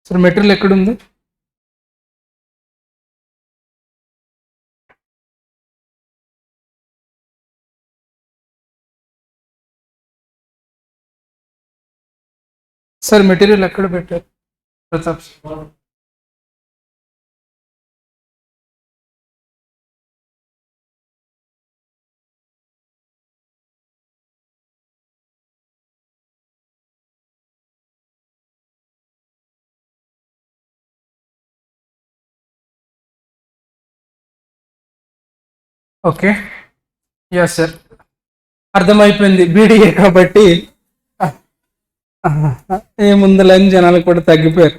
Sir material ఎక్కడుంది? Sir material ఎక్కడ పెట్టారు Pratap sir? Okay, ya sir, అర్థమైపోయింది బీడీఏ కాబట్టి ఏముందని జనాలు కూడా తగ్గిపోయారు.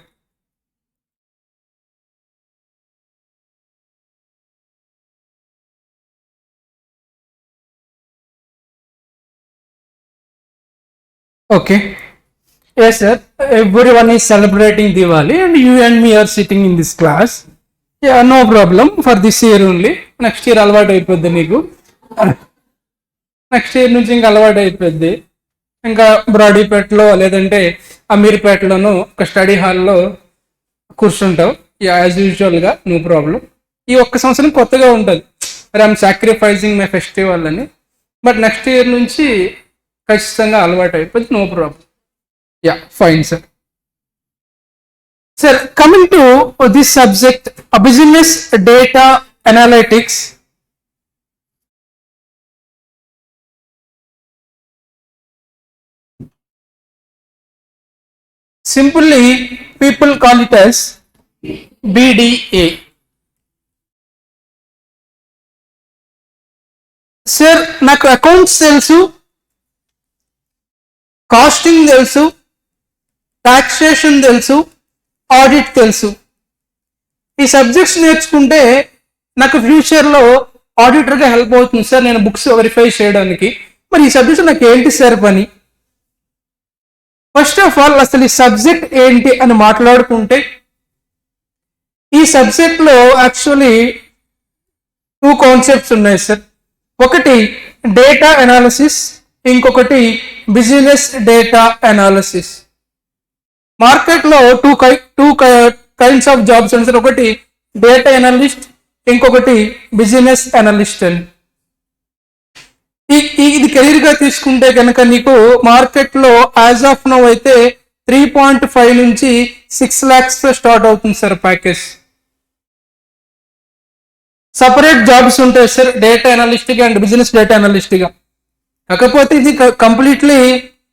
Okay, yes sir, everyone is celebrating Diwali and you and me are sitting in this class. Yeah, no problem for this year only. Next year అలవాటు అయిపోద్ది నీకు. నెక్స్ట్ ఇయర్ నుంచి ఇంకా అలవాటు అయిపోద్ది. ఇంకా బ్రాడీపేటలో లేదంటే అమీర్పేటలోనూ ఒక స్టడీ హాల్లో కూర్చుంటావు. యాజ్ యూజువల్గా నో ప్రాబ్లం. ఈ ఒక్క సంవత్సరం కొత్తగా ఉంటుంది, ఐఎమ్ సాక్రిఫైజింగ్ మై ఫెస్టివల్ అని. బట్ నెక్స్ట్ ఇయర్ నుంచి ఖచ్చితంగా అలవాటు అయిపోద్ది, no problem. Yeah fine sir. Sir, coming to this subject, business data analytics. Simply, people call it as BDA. Sir, నాకు అకౌంట్స్ తెలుసు, కాస్టింగ్ తెలుసు, టాక్సేషన్ తెలుసు, ఆడిట్ తెలుసు. ఈ సబ్జెక్ట్స్ నేర్చుకుంటే నాకు ఫ్యూచర్లో ఆడిటర్గా హెల్ప్ అవుతుంది సార్, నేను బుక్స్ వెరిఫై చేయడానికి. మరి ఈ సబ్జెక్ట్స్ నాకు ఏంటి సార్ పని? ఫస్ట్ ఆఫ్ ఆల్ అసలు ఈ సబ్జెక్ట్ ఏంటి అని మాట్లాడుకుంటే, ఈ సబ్జెక్ట్లో యాక్చువల్లీ 2 కాన్సెప్ట్స్ ఉన్నాయి సార్. ఒకటి డేటా అనాలిసిస్, ఇంకొకటి బిజినెస్ డేటా అనాలిసిస్. మార్కెట్లో టూ కైండ్స్ ఆఫ్ జాబ్స్ ఉన్నాయి సార్. ఒకటి డేటా అనలిస్ట్, ఇంకొకటి బిజినెస్ అనలిస్ట్ అని. ఇది కెరీర్గా తీసుకుంటే కనుక నీకు మార్కెట్లో యాజ్ ఆఫ్ నౌ అయితే 3.5 నుంచి 6 lakhs స్టార్ట్ అవుతుంది సార్ ప్యాకేజ్. సపరేట్ జాబ్స్ ఉంటాయి సార్, డేటా అనలిస్ట్గా అండ్ బిజినెస్ డేటా అనలిస్ట్గా. కాకపోతే ఇది కంప్లీట్లీ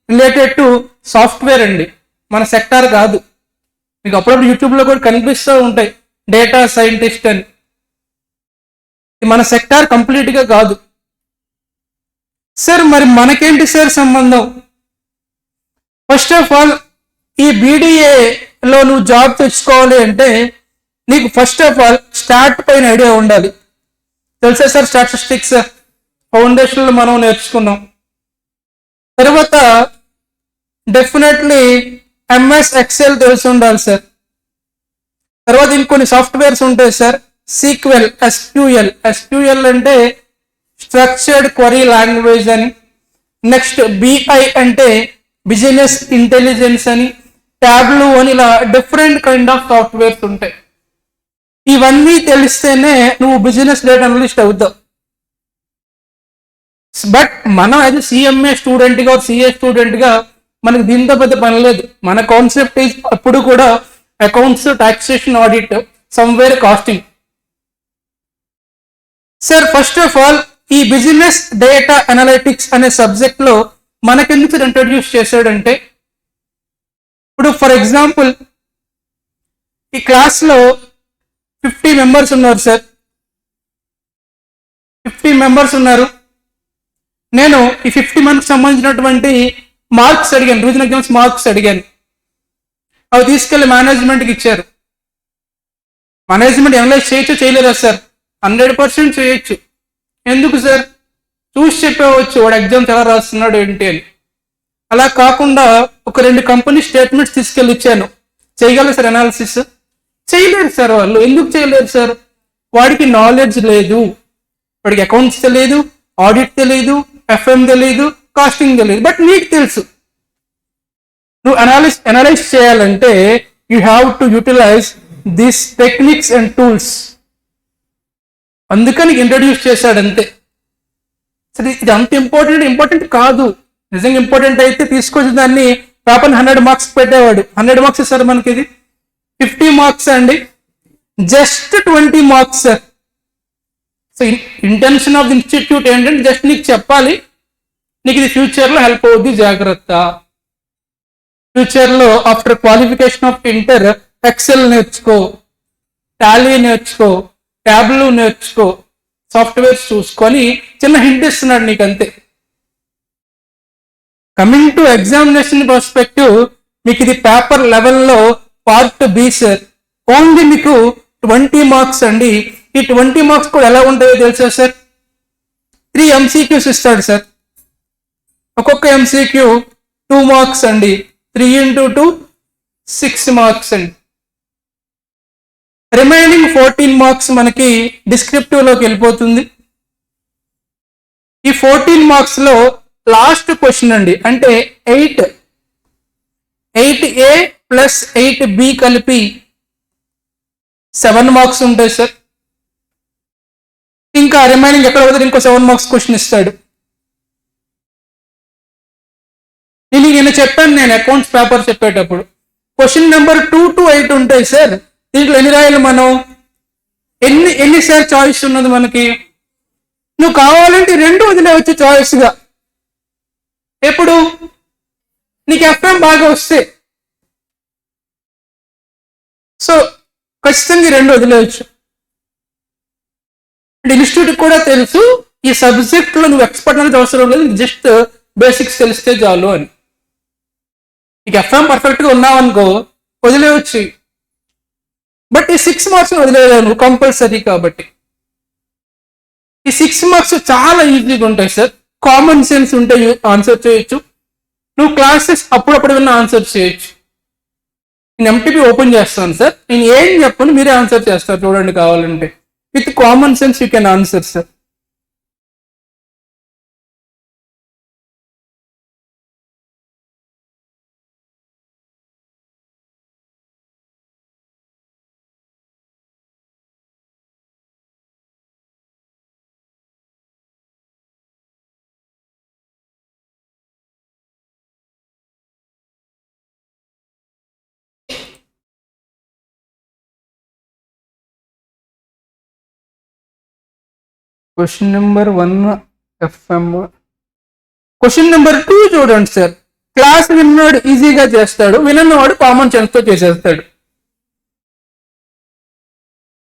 రిలేటెడ్ టు సాఫ్ట్వేర్ అండి, మన సెక్టార్ కాదు. మీకు అప్పుడప్పుడు యూట్యూబ్లో కూడా కనిపిస్తూ ఉంటాయి డేటా సైంటిస్ట్ అని. మన సెక్టార్ కంప్లీట్గా కాదు సార్. మరి మనకేంటి సార్ సంబంధం? ఫస్ట్ ఆఫ్ ఆల్, ఈ బీడీఏలో నువ్వు జాబ్ తెచ్చుకోవాలి అంటే నీకు ఫస్ట్ ఆఫ్ ఆల్ స్టార్ట్ పైన ఐడియా ఉండాలి. తెలుసా సార్, స్టాటిస్టిక్స్ ఫౌండేషన్లో మనం నేర్చుకున్నాం. తర్వాత డెఫినెట్లీ ఎంఎస్ ఎక్సెల్ తెలిసి ఉండాలి సార్. తర్వాత ఇంకొన్ని సాఫ్ట్వేర్స్ ఉంటాయి సార్, సీక్వెల్, ఎస్క్యూఎల్ అంటే స్ట్రక్చర్డ్ క్వరీ లాంగ్వేజ్ అని. నెక్స్ట్ బిఐ అంటే బిజినెస్ ఇంటెలిజెన్స్ అని, ట్యాబ్లూ అని, ఇలా డిఫరెంట్ కైండ్ ఆఫ్ సాఫ్ట్వేర్స్ ఉంటాయి. ఇవన్నీ తెలిస్తేనే నువ్వు బిజినెస్ డేటా అనలిస్ట్ అవుతావు. బట్ మనం అది సిఎంఏ స్టూడెంట్గా సిఏ స్టూడెంట్గా మనకు దీంతో పెద్ద పని లేదు. మన కాన్సెప్ట్ అప్పుడు కూడా accounts, taxation, audit, somewhere costing. Sir, first of all ఈ బిజినెస్ డేటా అనలిటిక్స్ అనే సబ్జెక్ట్లో మనకెందుకు ఇంట్రడ్యూస్ చేశాడంటే, ఇప్పుడు ఫర్ ఎగ్జాంపుల్ ఈ క్లాస్లో 50 members ఉన్నారు సార్. 50 members ఉన్నారు. నేను ఈ 50 మందికి సంబంధించినటువంటి మార్క్స్ అడిగాను, రివిజన్ ఎగ్జామ్స్ మార్క్స్ అడిగాను. అవి తీసుకెళ్లి మేనేజ్మెంట్కి ఇచ్చారు. మేనేజ్మెంట్ అనలైజ్ చేయొచ్చు, చేయలేరా సార్? 100% చేయొచ్చు. ఎందుకు సార్? చూసి చెప్పవచ్చు వాడు ఎగ్జామ్స్ ఎలా రాస్తున్నాడు ఏంటి అని. అలా కాకుండా ఒక 2 కంపెనీ స్టేట్మెంట్స్ తీసుకెళ్ళి ఇచ్చాను. చేయగలరు సార్ అనాలిసిస్? చేయలేరు సార్. వాళ్ళు ఎందుకు చేయలేరు సార్? వాడికి నాలెడ్జ్ లేదు, వాడికి అకౌంట్స్ తెలియదు, ఆడిట్ తెలియదు, ఎఫ్ఎం తెలియదు, కాస్టింగ్ తెలియదు. బట్ నీకు తెలుసు. నువ్వు అనలైజ్ చేయాలంటే you have to utilize this techniques and tools. అందుకని ఇంట్రడ్యూస్ చేశాడు అంతే. సరే ఇది అంత ఇంపార్టెంట్ కాదు. నిజంగా ఇంపార్టెంట్ అయితే తీసుకొచ్చి దాన్ని పేపర్ 100 మార్క్స్ పెట్టేవాడు. 100 మార్క్స్ ఇస్తారు మనకి, ఇది 50 మార్క్స్ అండి, just 20 marks. So intention of institute ఏంటంటే జస్ట్ నీకు చెప్పాలి, నీకు ఇది ఫ్యూచర్లో హెల్ప్ అవుద్ది, జాగ్రత్త. ఫ్యూచర్లో after qualification of inter Excel నేర్చుకో, టాలీ నేర్చుకో, ట్యాబ్లూ నేర్చుకో, సాఫ్ట్వేర్స్ చూసుకొని చిన్న హింట్ ఇస్తున్నాడు నీకు అంతే. కమింగ్ టు ఎగ్జామినేషన్ పర్స్పెక్టివ్, మీకు ఇది పేపర్ లెవెల్లో పార్ట్ బి సార్. ఓన్లీ మీకు 20 మార్క్స్ అండి. ఈ 20 మార్క్స్ కూడా ఎలా ఉంటాయో తెలుసా సార్? 3 MCQs ఇస్తాడు సార్. ఒక్కొక్క MCQ 2 మార్క్స్ అండి. 3 into 2 6 మార్క్స్ అండి. రిమైనింగ్ 14 మార్క్స్ మనకి డిస్క్రిప్టివ్ లోకి వెళ్ళిపోతుంది. ఈ 14 మార్క్స్ లో లాస్ట్ క్వశ్చన్ అండి, అంటే 8A ప్లస్ 8B కలిపి 7 మార్క్స్ ఉంటాయి సార్. ఇంకా రిమైనింగ్ ఎక్కడ వదిలి ఇంకో 7 మార్క్స్ క్వశ్చన్ ఇస్తాడు. నేను చెప్పాను, నేను అకౌంట్స్ పేపర్ చెప్పేటప్పుడు క్వశ్చన్ నెంబర్ 2 to 8 ఉంటాయి సార్. దీంట్లో ఎన్ని రాయాలి మనం? ఎన్నిసార్లు చాయిస్ ఉన్నది మనకి? నువ్వు కావాలంటే 2 వదిలేవచ్చు చాయిస్గా. ఎప్పుడు నీకు ఎఫ్ఎం బాగా వస్తే సో ఖచ్చితంగా 2 వదిలేవచ్చు. అంటే ఇన్స్టిట్యూట్ కూడా తెలుసు ఈ సబ్జెక్ట్ లో నువ్వు ఎక్స్పర్ట్ అనేది అవసరం లేదు, జస్ట్ బేసిక్స్ తెలిస్తే చాలు అని. నీకు ఎఫ్ఎం పర్ఫెక్ట్ గా ఉన్నావనుకో వదిలేవచ్చు, బట్ ఈ 6 మార్క్స్ వదిలేవు నువ్వు కంపల్సరీ. కాబట్టి ఈ 6 మార్క్స్ చాలా ఈజీగా ఉంటాయి సార్. కామన్ సెన్స్ ఉంటాయి, ఆన్సర్ చేయొచ్చు. నువ్వు క్లాసెస్ అప్పుడప్పుడు విన్న ఆన్సర్ చేయొచ్చు. నేను ఎంటీపీ ఓపెన్ చేస్తాను సార్, నేను ఏం చెప్పను మీరే ఆన్సర్ చేస్తారు చూడండి కావాలంటే. With common sense you can answer sir. Question number 1 FM. Question number 2 చూడండి సార్. క్లాస్ విన్నవాడు ఈజీగా చేస్తాడు, విన్నవాడు కామన్ సెన్స్ తో చేసేస్తాడు.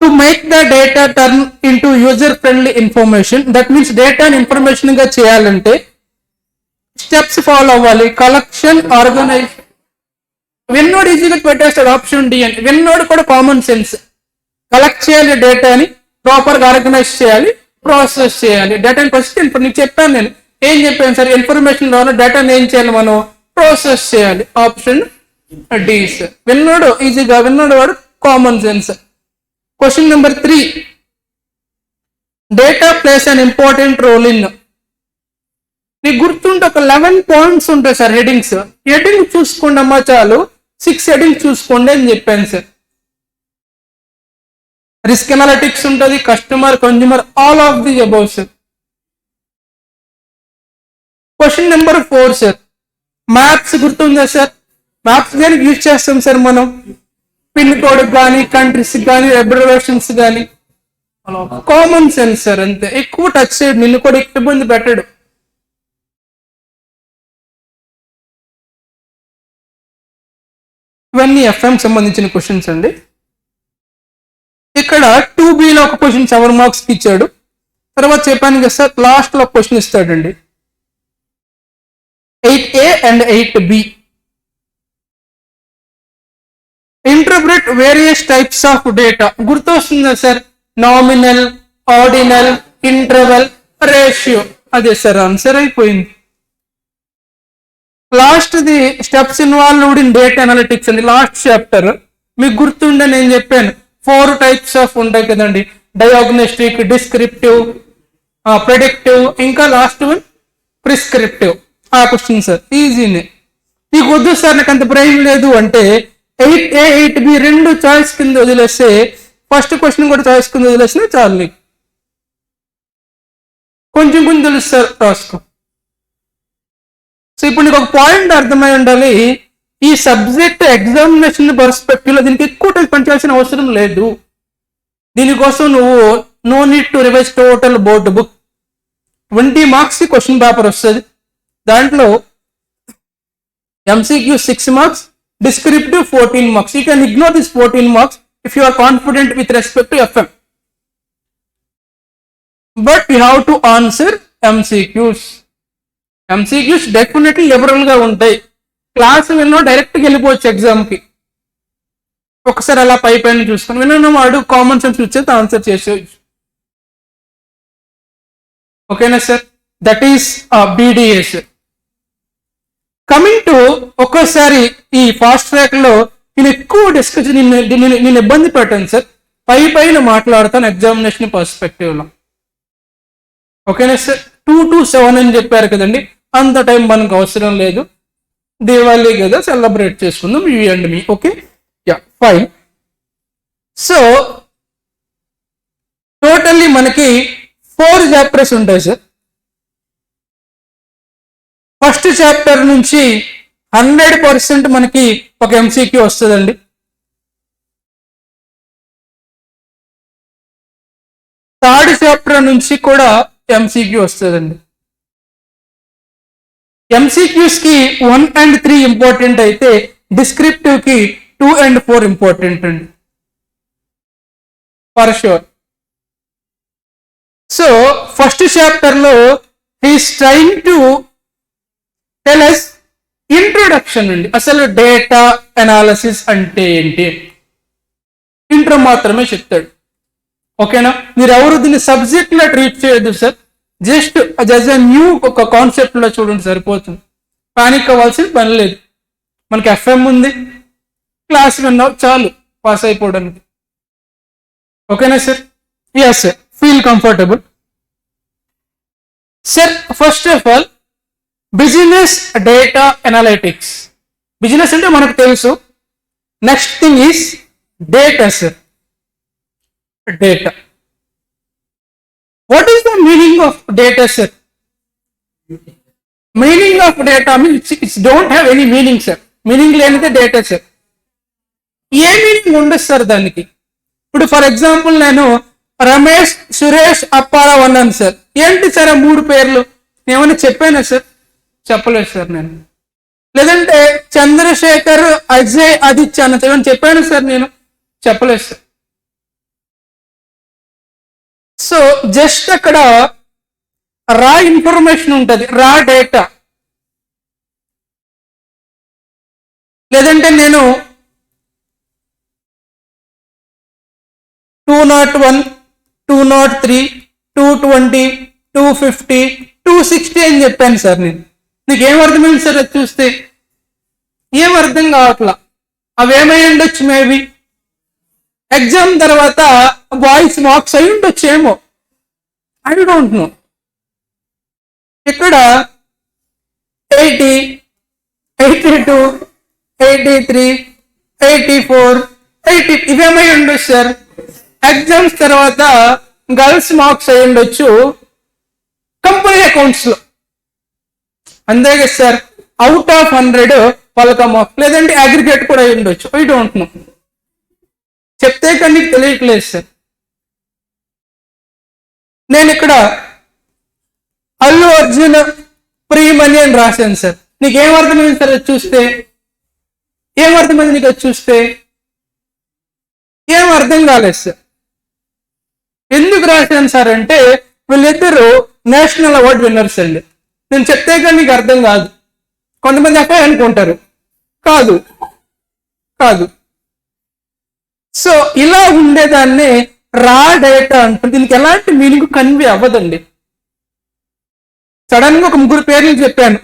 To make the data turn into user friendly information, that means డేటాని ఇన్ఫర్మేషన్ గా చేయాలంటే స్టెప్స్ ఫాలో అవ్వాలి. Collection, organization. విన్నోడు ఈజీగా పెట్టేస్తాడు ఆప్షన్ డి అని. విన్నోడు కూడా కామన్ సెన్స్. కలెక్ట్ చేయాలి, డేటాని ప్రాపర్గా ఆర్గనైజ్ చేయాలి, ప్రాసెస్ చేయాలి. డేటాని ఫస్ట్ ఇప్పుడు నీకు చెప్పాను, నేను ఏం చెప్పాను సార్? ఇన్ఫర్మేషన్ ద్వారా డేటాని ఏం చేయాలి మనం? ప్రాసెస్ చేయాలి. Option D sir. విన్నాడు ఈజీగా, విన్నాడు వాడు common sense. Question number 3, data plays an important role in. నీకు గుర్తుంటే ఒక 11 పాయింట్స్ ఉంటాయి సార్ హెడింగ్స్. హెడింగ్ చూసుకోండి అమ్మా చాలు, 6 హెడింగ్స్ చూసుకోండి అని చెప్పాను సార్. రిస్క్ అనాలిటిక్స్ ఉంటుంది, customer, consumer, all of the above sir. Question number 4 sir, maps గుర్తుందా సార్? మ్యాప్స్ దేనికి యూజ్ చేస్తాం సార్ మనం? పిన్ కోడ్ కానీ, కంట్రీస్ కానీ, అబ్రివేషన్స్ కానీ. కామన్ సెన్స్ సార్ అంతే. ఎక్కువ టచ్ చేయడు, నిన్ను కూడా ఎక్కువ ఇబ్బంది పెట్టాడు. ఇవన్నీ ఎఫ్ఎం సంబంధించిన క్వశ్చన్స్ అండి. ఇక్కడ 2Bలో ఒక క్వశ్చన్ 7 మార్క్స్ ఇచ్చాడు. తర్వాత చెప్పాను కదా సార్, లాస్ట్ లో క్వశ్చన్ ఇస్తాడండి 8A and 8B. Interpret various types of data. గుర్తొస్తుందా sir? Nominal, ordinal, interval, ratio. అదే సార్ ఆన్సర్ అయిపోయింది. Last the steps involved in data analytics అండి, లాస్ట్ చాప్టర్. మీకు గుర్తుండే నేను చెప్పాను 4 టైప్స్ ఆఫ్ ఉంటాయి కదండి, డయాగ్నోస్టిక్, డిస్క్రిప్టివ్, ప్రెడిక్టివ్, ఇంకా లాస్ట్ వన్ ప్రిస్క్రిప్టివ్. ఆ క్వశ్చన్ సార్ ఈజీనే. నీకు వద్దు సార్ నాకు అంత బ్రెయిన్ లేదు అంటే 8A 8B రెండు చాయిస్ కింద వదిలేస్తే ఫస్ట్ క్వశ్చన్ కూడా చాయిస్ కింద వదిలేసినా చాలు నీకు. కొంచెం కొంచెం తెలుస్తారు రాసుకో. సో ఇప్పుడు నీకు ఒక పాయింట్ అర్థమై ఉండాలి, ఈ సబ్జెక్ట్ ఎగ్జామినేషన్ పర్స్పెక్టివ్ లో దీనికి ఎక్కువ టైం పనిచేయాల్సిన అవసరం లేదు. దీనికోసం నువ్వు no need to revise total board book. 20 marks question paper వస్తుంది. దాంట్లో MCQ 6 marks, descriptive 14 marks. You can ignore this 14 marks if you are confident with respect to FM. But you have to answer MCQs. MCQs definitely liberal గా ఉంటాయి. Class విన్నో డైరెక్ట్గా వెళ్ళిపోవచ్చు ఎగ్జామ్కి. ఒకసారి అలా పై పైన చూసుకొని విన్న వాడు కామన్ సెన్స్ వచ్చేది ఆన్సర్ చేసేయచ్చు. ఓకేనా sir? That is BDS. Coming to ఒక్కోసారి ఈ ఫాస్ట్ ట్రాక్ లో నేను ఎక్కువ డిస్కస్ నేను ఇబ్బంది పెట్టాను సార్, పైన మాట్లాడతాను ఎగ్జామినేషన్ పర్స్పెక్టివ్ లో. ఓకేనా సార్? 2 to 7 అని చెప్పారు కదండి, అంత టైం మనకు అవసరం లేదు. దీవాళీ కదా, సెలబ్రేట్ చేసుకుందాం you and me. Okay, yeah fine. So totally మనకి 4 చాప్టర్స్ ఉంటాయి సార్. ఫస్ట్ చాప్టర్ నుంచి 100% మనకి ఒక MCQ వస్తుందండి. థర్డ్ చాప్టర్ నుంచి కూడా MCQ వస్తుందండి. MCQs కి 1 and 3 ఇంపార్టెంట్ అయితే డిస్క్రిప్టివ్ కి 2 and 4 ఇంపార్టెంట్ అండి, for sure. So first chapter లో he's trying to tell us introduction అండి, అసలు డేటా అనాలిసిస్ అంటే ఏంటి, ఇంట్రో మాత్రమే చెప్తాడు. ఓకేనా? మీరు ఎవరు దీన్ని సబ్జెక్ట్ లా ట్రీట్ చేయొద్దు sir, just as a new ఒక కాన్సెప్ట్ లో చూడండి సరిపోతుంది. పానిక్ అవ్వాల్సిన పని లేదు. మనకి FM ఉంది, క్లాస్ విన్నావు చాలు పాస్ అయిపోవడానికి. ఓకేనా sir? Yes sir, feel comfortable. Sir first of all business data analytics. Business అంటే మనకు తెలుసు. Next thing is data sir. Data, what is the meaning of data sir? Meaning of data means it's don't have any meaning sir. Meaning లేనిదే data sir. ఏ meaning ఉండదు sir దానికి. ఇప్పుడు for example నేను రమేష్, సురేష్, అప్పారావు అన్నాను సార్. ఏంటి sir ఆ 3 పేర్లు? ఏమైనా చెప్పానా సార్? చెప్పలేదు సార్ నేను. లేదంటే చంద్రశేఖర్, అజయ్, ఆదిత్య అన్న ఏమైనా చెప్పాను సార్ నేను? చెప్పలేదు సార్. సో జస్ట్ అక్కడ రా ఇన్ఫర్మేషన్ ఉంటుంది, రా డేటా. లేదంటే నేను 201, 203, 220, 250, 260 అని చెప్పాను సార్ నేను. నీకు ఏం అర్థమైంది సార్ అది చూస్తే? ఏం అర్థం కావట్లా. అవేమై ఉండొచ్చు, మేబీ ఎగ్జామ్ తర్వాత వాయిస్ మార్క్స్ అయి ఉండొచ్చు ఏమో, ఐ డోంట్ నో. ఇక్కడ 80, 82, 83, 84, 80 ఇవేమై ఉండొచ్చు సార్. ఎగ్జామ్స్ తర్వాత గర్ల్స్ మార్క్స్ అయి ఉండొచ్చు కంపెనీ అకౌంట్స్ లో, అంతే కదా సార్. అవుట్ ఆఫ్ 100 వాళ్ళకి మార్క్స్, లేదంటే అగ్రిగేట్ కూడా అయి ఉండొచ్చు, ఐ డోంట్ నో. చెప్తే కానీ తెలియట్లేదు సార్. నేను ఇక్కడ అల్లు అర్జున్ ప్రీ మనీ అని రాశాను సార్. నీకు ఏం అర్థమైంది సార్ అది చూస్తే? ఏం అర్థమైంది నీకు అది చూస్తే? ఏం అర్థం కాలేదు సార్. ఎందుకు రాశాను సార్ అంటే వీళ్ళిద్దరూ నేషనల్ అవార్డు విన్నర్స్ అండి. నేను చెప్తే కానీ నీకు అర్థం కాదు. కొంతమంది అక్కడ అనుకుంటారు, కాదు కాదు. సో ఇలా ఉండేదాన్ని రా డేటా అంటారు. దీనికి ఎలాంటి మీనింగ్ కన్వే అవ్వదండి. సడన్ గా ఒక 3 పేర్లు చెప్పాను,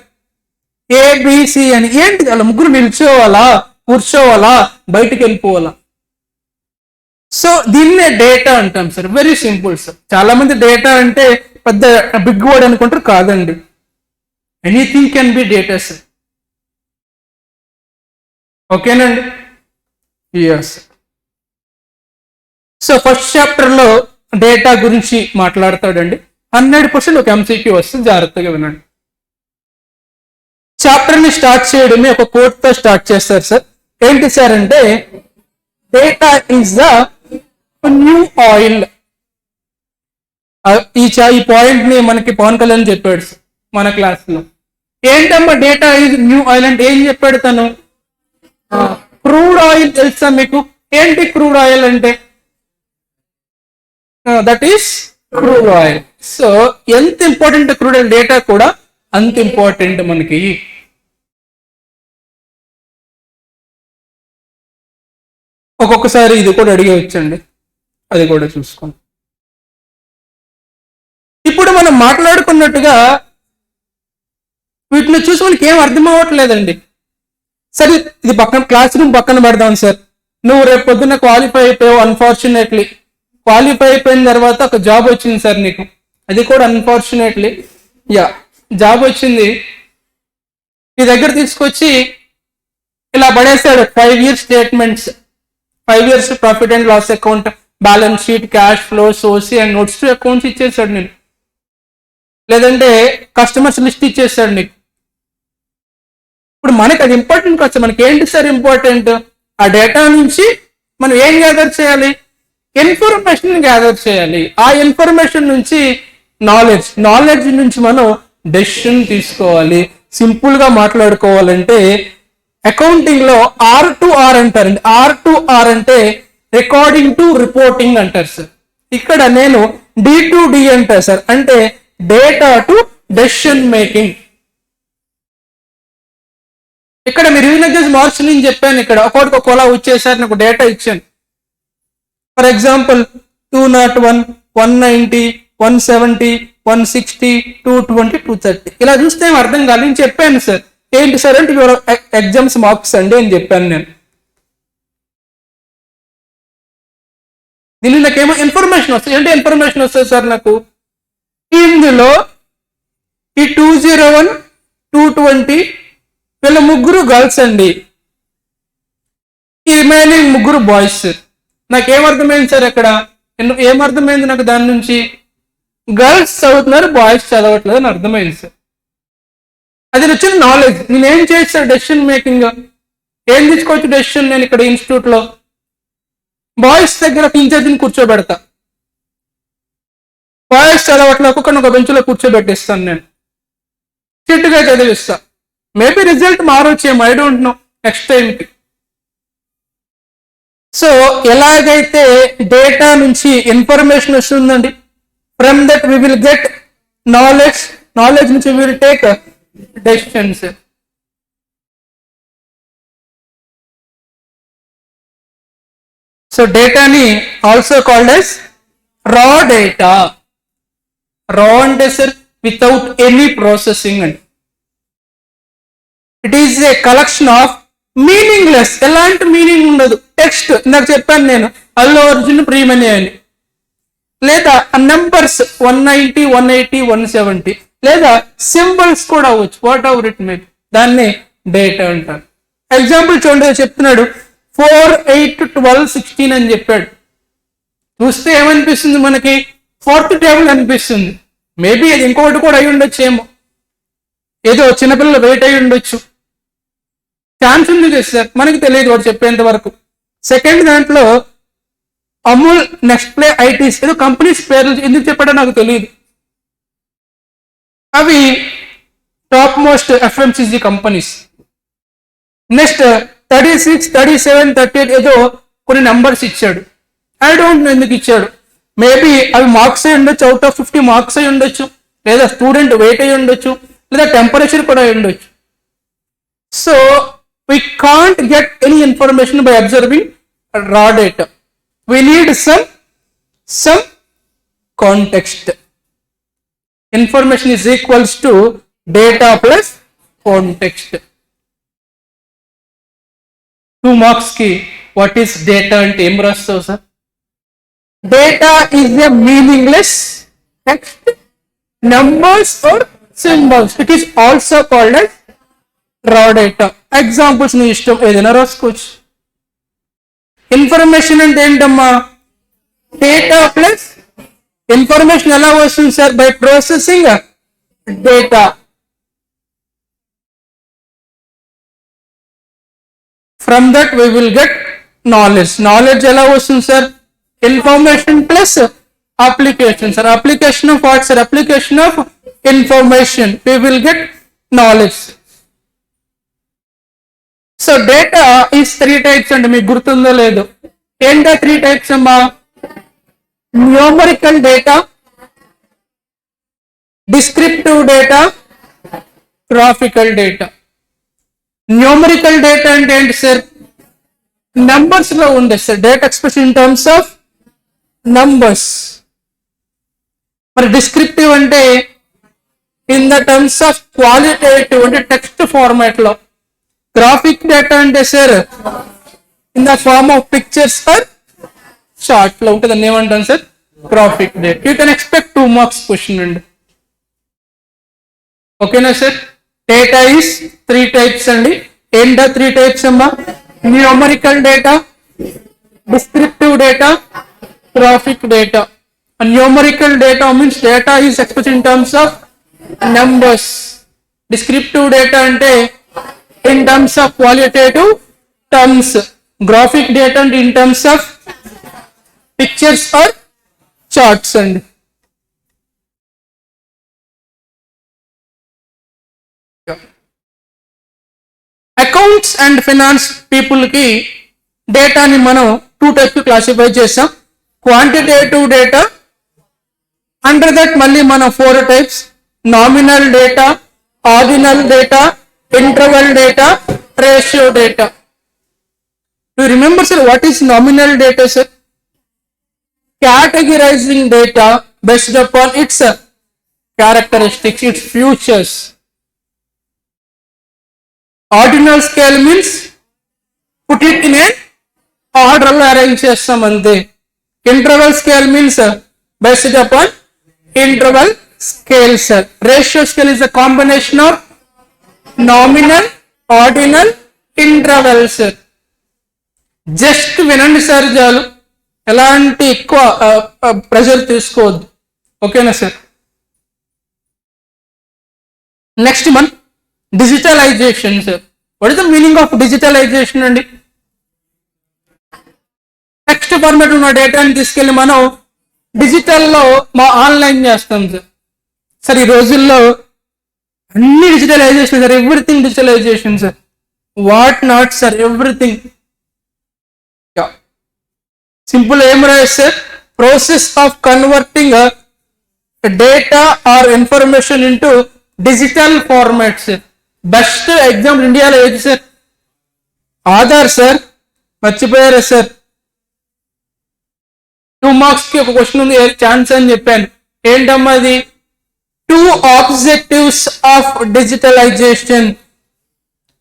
ABC అని. ఏంటి అలా 3 నిల్చోవాలా, కూర్చోవాలా, బయటికి వెళ్ళిపోవాలా? సో దీన్నే డేటా అంటాం సార్. Very simple sir. చాలా మంది డేటా అంటే పెద్ద బిగ్ వర్డ్ అనుకుంటారు, కాదండి. Anything can be data sir. ఓకేనండి? ఎస్. సో ఫస్ట్ చాప్టర్ లో డేటా గురించి మాట్లాడతాడండి. 100% ఒక ఎంసీక్యూ వస్తుంది, జాగ్రత్తగా వినండి. చాప్టర్ ని స్టార్ట్ చేయడమే ఒక కోట్ తో స్టార్ట్ చేస్తారు సార్. ఏంటి సార్ అంటే, data is the new oil. ఈ పాయింట్ ని మనకి పవన్ కళ్యాణ్ చెప్పాడు మన క్లాస్ లో. ఏంటమ్మా డేటా ఈజ్ న్యూ ఆయిల్ అంటే ఏం చెప్పాడు తను? క్రూడ్ ఆయిల్ తెలుసా మీకు? ఏంటి క్రూడ్ ఆయిల్ అంటే? That is crude oil. So ఎంత ఇంపార్టెంట్ క్రూడ్ ఆయిల్, డేటా కూడా అంత ఇంపార్టెంట్ మనకి. ఒక్కొక్కసారి ఇది కూడా అడిగే వచ్చండి, అది కూడా చూసుకోండి. ఇప్పుడు మనం మాట్లాడుకున్నట్టుగా వీటిని చూసి మనకి ఏం అర్థం అవ్వట్లేదండి. సరే, ఇది పక్కన క్లాస్ రూమ్ పక్కన పెడదాం సార్. నువ్వు రేపు పొద్దున్న క్వాలిఫై అయిపోయావు, అన్ఫార్చునేట్లీ క్వాలిఫై అయిపోయిన తర్వాత ఒక జాబ్ వచ్చింది సార్ నీకు, అది కూడా అన్ఫార్చునేట్లీ జాబ్ వచ్చింది. నీ దగ్గర తీసుకొచ్చి ఇలా పడేశాడు 5 years statements, 5 years profit and loss account, balance sheet, cash flow, SOCI and notes to accounts ఇచ్చేసాడు నేను, లేదంటే కస్టమర్స్ లిస్ట్ ఇచ్చేసాడు నీకు. ఇప్పుడు మనకి అది ఇంపార్టెంట్ కాదు. మనకి ఏంటి సార్ ఇంపార్టెంట్? ఆ డేటా నుంచి మనం ఏం గ్యాదర్ చేయాలి? ఇన్ఫర్మేషన్ గ్యాదర్ చేయాలి. ఆ ఇన్ఫర్మేషన్ నుంచి నాలెడ్జ్ నుంచి మనం డెసిషన్ తీసుకోవాలి. సింపుల్ గా మాట్లాడుకోవాలంటే అకౌంటింగ్ లో R2R అంటారండి. R2R అంటే రికార్డింగ్ టు రిపోర్టింగ్ అంటారు సార్. ఇక్కడ నేను D2D అంటారు సార్, అంటే డేటా టు డెసిషన్ మేకింగ్. ఇక్కడ మీరు రివిజన్ మార్క్స్ నేను చెప్పాను, ఇక్కడ ఒకటికి ఒకలా వచ్చేసారి నాకు డేటా ఇచ్చాను. ఫర్ ఎగ్జాంపుల్ 201, 190, 170, 160, 220, 230 ఇలా చూస్తే ఏం అర్థం కాదు. నేను చెప్పాను సార్, ఏంటి సార్ అంటే ఎగ్జామ్స్ మార్క్స్ అండి అని చెప్పాను నేను. దీనిలో నాకేమో ఇన్ఫర్మేషన్ వస్తుంది. ఏంటి ఇన్ఫర్మేషన్ వస్తుంది సార్ నాకు? ఇందులో ఈ 201, 220 వీళ్ళ ముగ్గురు గర్ల్స్ అండి, ఈ రిమైనింగ్ ముగ్గురు బాయ్స్. నాకేమర్థమైంది సార్ అక్కడ? ఏమర్థమైంది నాకు దాని నుంచి? గర్ల్స్ చదువుతున్నారు, బాయ్స్ చదవట్లేదు అని అర్థమైంది సార్. అది వచ్చిన నాలెడ్జ్. నేనేం చేయొచ్చు సార్ డెసిషన్ మేకింగ్? ఏం తీసుకోవచ్చు డెసిషన్? నేను ఇక్కడ ఇన్స్టిట్యూట్ లో బాయ్స్ దగ్గర ఇన్ఛార్జిని కూర్చోబెడతా, బాయ్స్ చదవట్లేదు ఒక్కొక్కరిని ఒక బెంచ్లో కూర్చోబెట్టిస్తాను, నేను చిట్టుగా చదివిస్తా. మేబీ రిజల్ట్ మారొచ్చేమో, ఐ డోంట్ నో నెక్స్ట్ టైంకి. సో ఎలాగైతే డేటా నుంచి ఇన్ఫర్మేషన్ వస్తుందండి, from that we will get knowledge నుంచి విల్ టేక్ డెసిషన్స్. సో డేటాని also called as raw data. Raw అంటే సార్ వితౌట్ ఎనీ ప్రాసెసింగ్ అండి. It is a collection of meaningless, ఎలాంటి meaning ఉండదు టెక్స్ట్. నాకు చెప్పాను నేను అల్లు అర్జున్ ప్రియమణి అని, లేదా నంబర్స్ 190, 180, 170, లేదా సింబల్స్ కూడా అవ్వచ్చు, వాట్ ఎవర్ ఇట్ మే, దాన్ని డేటా అంటారు. ఎగ్జాంపుల్ చూడండి, చెప్తున్నాడు 4, 8, 12, 16 అని చెప్పాడు. చూస్తే ఏమనిపిస్తుంది మనకి? 4th టేబుల్ అనిపిస్తుంది. మేబీ అది ఇంకొకటి కూడా అయి ఉండొచ్చు ఏమో, ఏదో చిన్నపిల్లలు వెయిట్ అయి ఉండొచ్చు, ఛాన్స్ ఉంది కదా సార్, మనకి తెలియదు వాడు చెప్పేంత వరకు. సెకండ్ దాంట్లో అమూల్, నెక్స్ట్ ప్లే, ఐటీస్, ఏదో కంపెనీస్ పేర్లు ఎందుకు చెప్పాడో నాకు తెలియదు. అవి top most FMCG companies. Next 36, 37, 38 ఏదో కొన్ని నంబర్స్ ఇచ్చాడు. ఐ డోంట్ నో ఎందుకు ఇచ్చాడు. మేబీ అవి మార్క్స్ అయి ఉండొచ్చు, అవుట్ ఆఫ్ 50 మార్క్స్ అయి ఉండొచ్చు, లేదా స్టూడెంట్ వెయిట్ అయి ఉండొచ్చు, లేదా టెంపరేచర్ కూడా అయి ఉండొచ్చు. So we can't get any information by observing raw data. We need some context. Information is equals to data plus context. 2 marks ki what is data ante em rastavu sir? Data is a meaningless text, numbers or symbols. It is also called as raw data. Examples నీ ఇష్టం ఏదైనా రాసుకోవచ్చు. Information అంటే ఏంటమ్మా? Data plus information ఎలా వస్తుంది sir? By processing data. From that we will get knowledge. Knowledge ఎలా వస్తుంది sir? Information plus application sir. Application of what sir? Application of information. we will get knowledge. So data is 3 types అండి, మీకు గుర్తుందో లేదు. ఏంటో 3 types అమ్మా? Numerical data, descriptive data, graphical data. Numerical data అంటే ఏంటి సార్? నంబర్స్ లో ఉండే sir, data expression in terms of numbers. మరి డిస్క్రిప్టివ్ అంటే in the terms of qualitative, అంటే టెక్స్ట్ ఫార్మాట్ లో. గ్రాఫిక్ డేటా అంటే sir in the form of pictures or chart లో ఉంటుంది, దాన్ని ఏమంటాం sir? Graphic data. You can expect 2 marks question అండి. ఓకేనా సార్? డేటా ఈస్ 3 టైప్స్ అండి. ఏంటా 3 టైప్స్ అమ్మా? Numerical data, descriptive data, graphic data. Numerical data means data is expressed in terms of numbers. Descriptive data అంటే in terms of qualitative terms. Graphic data and in terms of pictures or charts. And accounts and finance people ki data ni మనం 2 types కి classify చేసాం. Quantitative data, under that మళ్ళీ మనం 4 types: nominal data, ordinal data, interval data, ratio data. Do you remember sir what is nominal data sir? Categorizing data based upon its characteristics, its features. Ordinal scale means put it in a order lo arrange chestam ante. Interval scale means based upon interval scale sir. Ratio scale is a combination of nominal, ordinal, intervals. Just వినండి sir చాలు, ఎలాంటి ఎక్కువ pressure తీసుకోవద్దు. ఓకేనా sir? Next one digitalization sir. What is the meaning of digitalization అండి? Text format ఉన్న డేటాని తీసుకెళ్ళి మనం డిజిటల్లో ఆన్లైన్ చేస్తాం సార్. సార్ ఈ రోజుల్లో అన్ని digitalization sir, everything digitalization sir. What not sir, everything. Simple ఏం రాయొచ్చు sir? Process of converting data or information into digital formats. Best example ఇండియాలో ఏది సార్? ఆధార్ సార్. మర్చిపోయారా సార్? 2 marks కి ఒక క్వశ్చన్ ఉంది, ఛాన్స్ అని చెప్పాను. ఏంటమ్మా అది? 2 objectives of digitalization.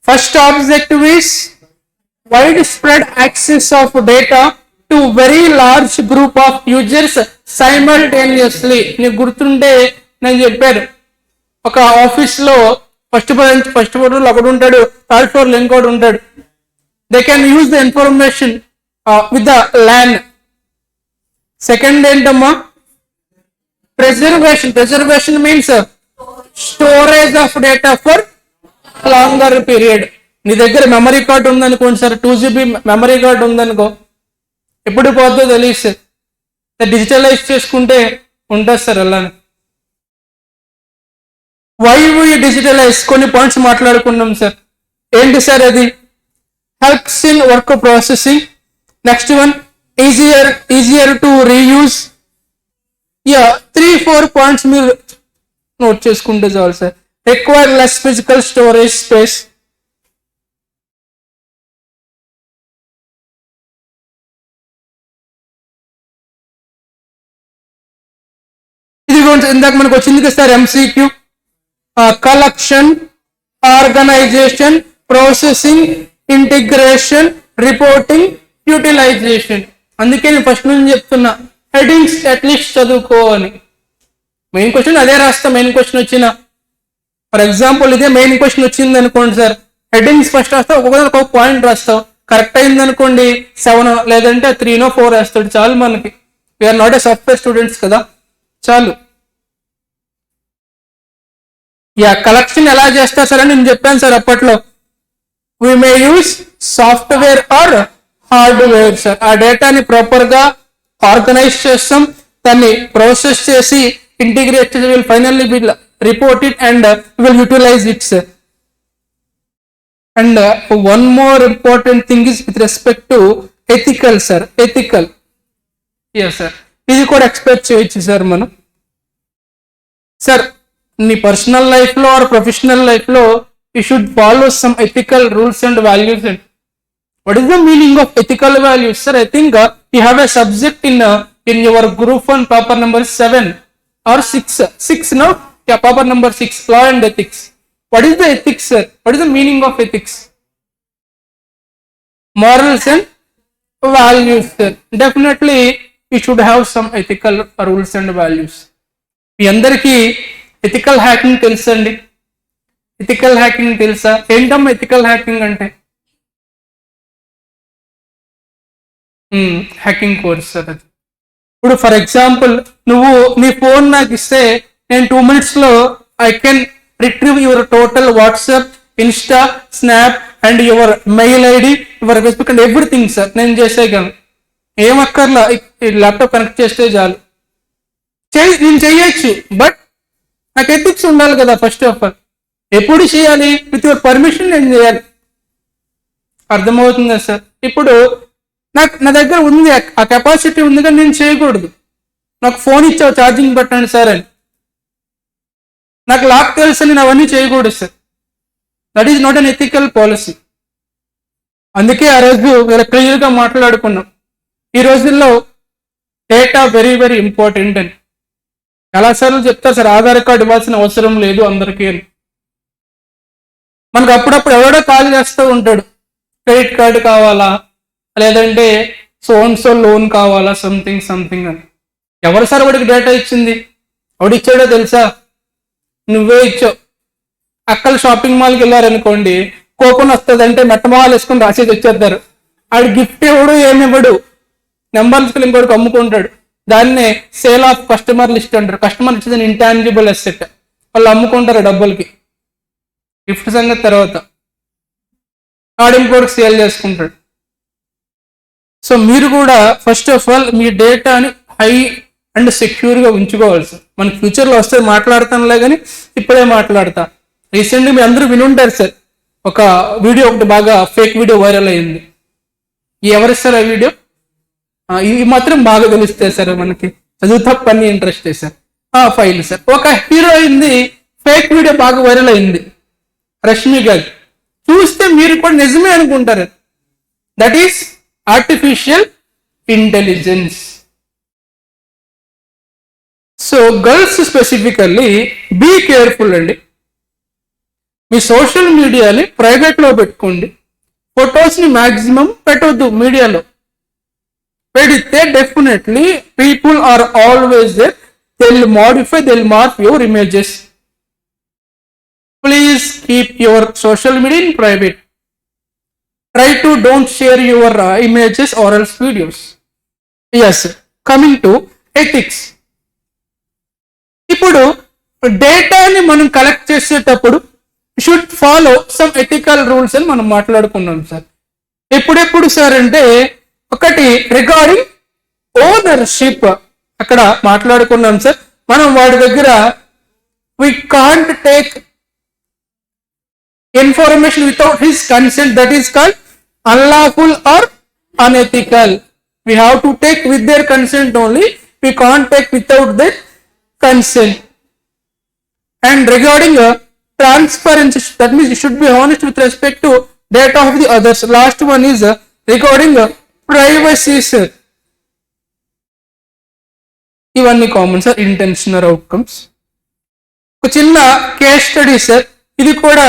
First objective is widespread access of data to very large group of users simultaneously. నీకు గుర్తుంటే నేను చెప్పాను, ఒక ఆఫీస్లో ఫస్ట్ ఫ్లోర్ ఒకడు ఉంటాడు, థర్డ్ ఫ్లోర్లో ఇంకోటి ఉంటాడు. They can use the information with the LAN. Second ఏంటమ్మా? Preservation means storage of data for longer period. నీ దగ్గర మెమరీ కార్డ్ ఉందనుకోండి సార్, 2 GB మెమరీ కార్డ్ ఉందనుకో, ఎప్పుడు పోతుందో తెలియదు సార్. డిజిటలైజ్ చేసుకుంటే ఉంటుంది సార్ అలానే. Why we digitalize? కొన్ని పాయింట్స్ మాట్లాడుకున్నాం సార్. ఏంటి సార్ అది? Helps in work processing. Next one easier to reuse. 3-4 points మీరు నోట్ చేసుకుంటే చాలు sir. Require less physical storage space. ఇది ఇందాక మనకు వచ్చింది sir MCQ. Collection, organization, processing, integration, reporting, utilization. అందుకే నేను ఫస్ట్ నుంచి చెప్తున్నా, హెడింగ్స్ అట్లీస్ట్ చదువుకో అని. మెయిన్ క్వశ్చన్ అదే రాస్తా. మెయిన్ క్వశ్చన్ వచ్చిన, ఫర్ ఎగ్జాంపుల్ ఇదే మెయిన్ క్వశ్చన్ వచ్చింది అనుకోండి సార్, హెడ్డింగ్స్ ఫస్ట్ రాస్తావు, ఒక్కొక్క పాయింట్ రాస్తావు, కరెక్ట్ అయింది అనుకోండి 7 లేదంటే 3-4 వేస్తాడు చాలు మనకి. We are not a software students కదా, చాలు. కలెక్షన్ ఎలా చేస్తారు సార్ అని నేను చెప్పాను సార్ అప్పట్లో. We may use software or hardware sir. ఆ డేటాని ప్రాపర్ గా ఆర్గనైజ్ చేస్తాం, దాన్ని ప్రాసెస్ చేసి ఇంటిగ్రేట్ చేసి will finally will report it and will utilize it sir. And one more important thing is with respect to ethical sir. Ethical sir, ఇది కూడా expect చేయొచ్చు సార్ మనం. సార్ నీ పర్సనల్ లైఫ్ లో ఆర్ ప్రొఫెషనల్ లైఫ్ లో you should follow some ethical rules and values. And what is the meaning of ethical values sir? I think you have a subject in your group 1 paper number 7 or 6 no, yeah, paper number 6, law and ethics. What is the ethics sir? What is the meaning of ethics? Morals and values sir. Definitely we should have some ethical rules and values. మీ అందరికీ ethical hacking తెలుసండి? Ethical hacking తెలుసా? ఏంటమ్మా ethical hacking అంటే? Hacking course sir అది. ఇప్పుడు for example నువ్వు నీ phone నాకు ఇస్తే నేను 2 minutes లో I can retrieve your total WhatsApp, Insta, snap and your mail ID, your Facebook and everything sir నేను చేసేయగలను. ఏమక్కర్లా, ల్యాప్టాప్ కనెక్ట్ చేస్తే చాలు. నేను చేయొచ్చు, బట్ నాకు ఎథిక్స్ ఉండాలి కదా ఫస్ట్ ఆఫ్ ఆల్. ఎప్పుడు చేయాలి? విత్ యువర్ పర్మిషన్ నేను చేయాలి. అర్థమవుతుందా సార్? ఇప్పుడు నా దగ్గర ఉంది, ఆ కెపాసిటీ ఉంది కానీ నేను చేయకూడదు. నాకు ఫోన్ ఇచ్చావు ఛార్జింగ్ పెట్టండి సార్ అని, నాకు లాక్ తెలుసు నేను అవన్నీ చేయకూడదు sir. That is not an ethical policy. అందుకే ఆ రోజు వీళ్ళ క్లియర్గా మాట్లాడుకున్నాం, ఈ రోజుల్లో డేటా వెరీ వెరీ ఇంపార్టెంట్ అని. చాలాసార్లు చెప్తారు సార్ ఆధార్ కార్డు ఇవ్వాల్సిన అవసరం లేదు అందరికీ అని. మనకు అప్పుడప్పుడు ఎవడో కాల్ చేస్తూ ఉంటాడు, క్రెడిట్ కార్డు కావాలా లేదంటే సో లోన్ కావాలా, సంథింగ్ అని. ఎవరు సార్ వాడికి డేటా ఇచ్చింది? ఎవడిచ్చాడో తెలుసా? నువ్వే ఇచ్చావు. అక్కలు షాపింగ్ మాల్కి వెళ్ళారనుకోండి, కూపన్ వస్తుంది అంటే మెట్టమాలు వేసుకొని రాసేసి వచ్చేస్తారు. ఆడు గిఫ్ట్ ఇవ్వడు, ఏమివ్వడు, నెంబర్స్కి ఇంకోటికి అమ్ముకుంటాడు. దాన్నే సేల్ ఆఫ్ కస్టమర్ లిస్ట్ అంటారు. కస్టమర్ ఇచ్చేది ఇంటాంజిబుల్ అసెట్, వాళ్ళు అమ్ముకుంటారు డబ్బులకి. గిఫ్ట్ సంగతి తర్వాత, ఆడు ఇంకోటికి సేల్ చేసుకుంటాడు. సో మీరు కూడా ఫస్ట్ ఆఫ్ ఆల్ మీ డేటాని హై అండ్ సెక్యూర్గా ఉంచుకోవాలి సార్. మనకి ఫ్యూచర్లో వస్తే మాట్లాడతానులే కానీ ఇప్పుడే మాట్లాడతా. రీసెంట్గా మీ అందరూ వినుంటారు సార్, ఒక వీడియో ఒకటి బాగా ఫేక్ వీడియో వైరల్ అయింది. ఎవరు సార్ ఆ వీడియో? ఇవి మాత్రం బాగా తెలుస్తాయి సార్ మనకి, చదువు తప్పని ఇంట్రెస్ట్ సార్. ఫైల్ సార్, ఒక హీరోయిన్ది ఫేక్ వీడియో బాగా వైరల్ అయింది, రష్మి గారి. చూస్తే మీరు కూడా నిజమే అనుకుంటారు. That is artificial intelligence. So girls specifically be careful అండి. మీ సోషల్ మీడియాని ప్రైవేట్లో పెట్టుకోండి, ఫొటోస్ని మ్యాక్సిమం పెట్టవద్దు. మీడియాలో పెడితే definitely people are always there, they will modify, they will mark your images. Please keep your social media in private. Try to don't share your images or else videos. Yes, coming to ethics. ఇప్పుడు డేటాని మనం collect చేసేటప్పుడు should follow some ethical rules అని మనం మాట్లాడుకున్నాం sir. ఎప్పుడెప్పుడు sir అంటే, ఒకటి రిగార్డింగ్ ఓనర్షిప్ అక్కడ మాట్లాడుకున్నాం సార్. మనం వాడి దగ్గర we can't take information without his consent, that is called unlawful or unethical. We have to take with their consent only, we can't take without their consent. And regarding transparency, that means you should be honest with respect to data of the others. Last one is regarding privacy sir. ఇవన్నీ common sir. Intentional outcomes. ఒక చిన్న case study sir, ఇది కూడా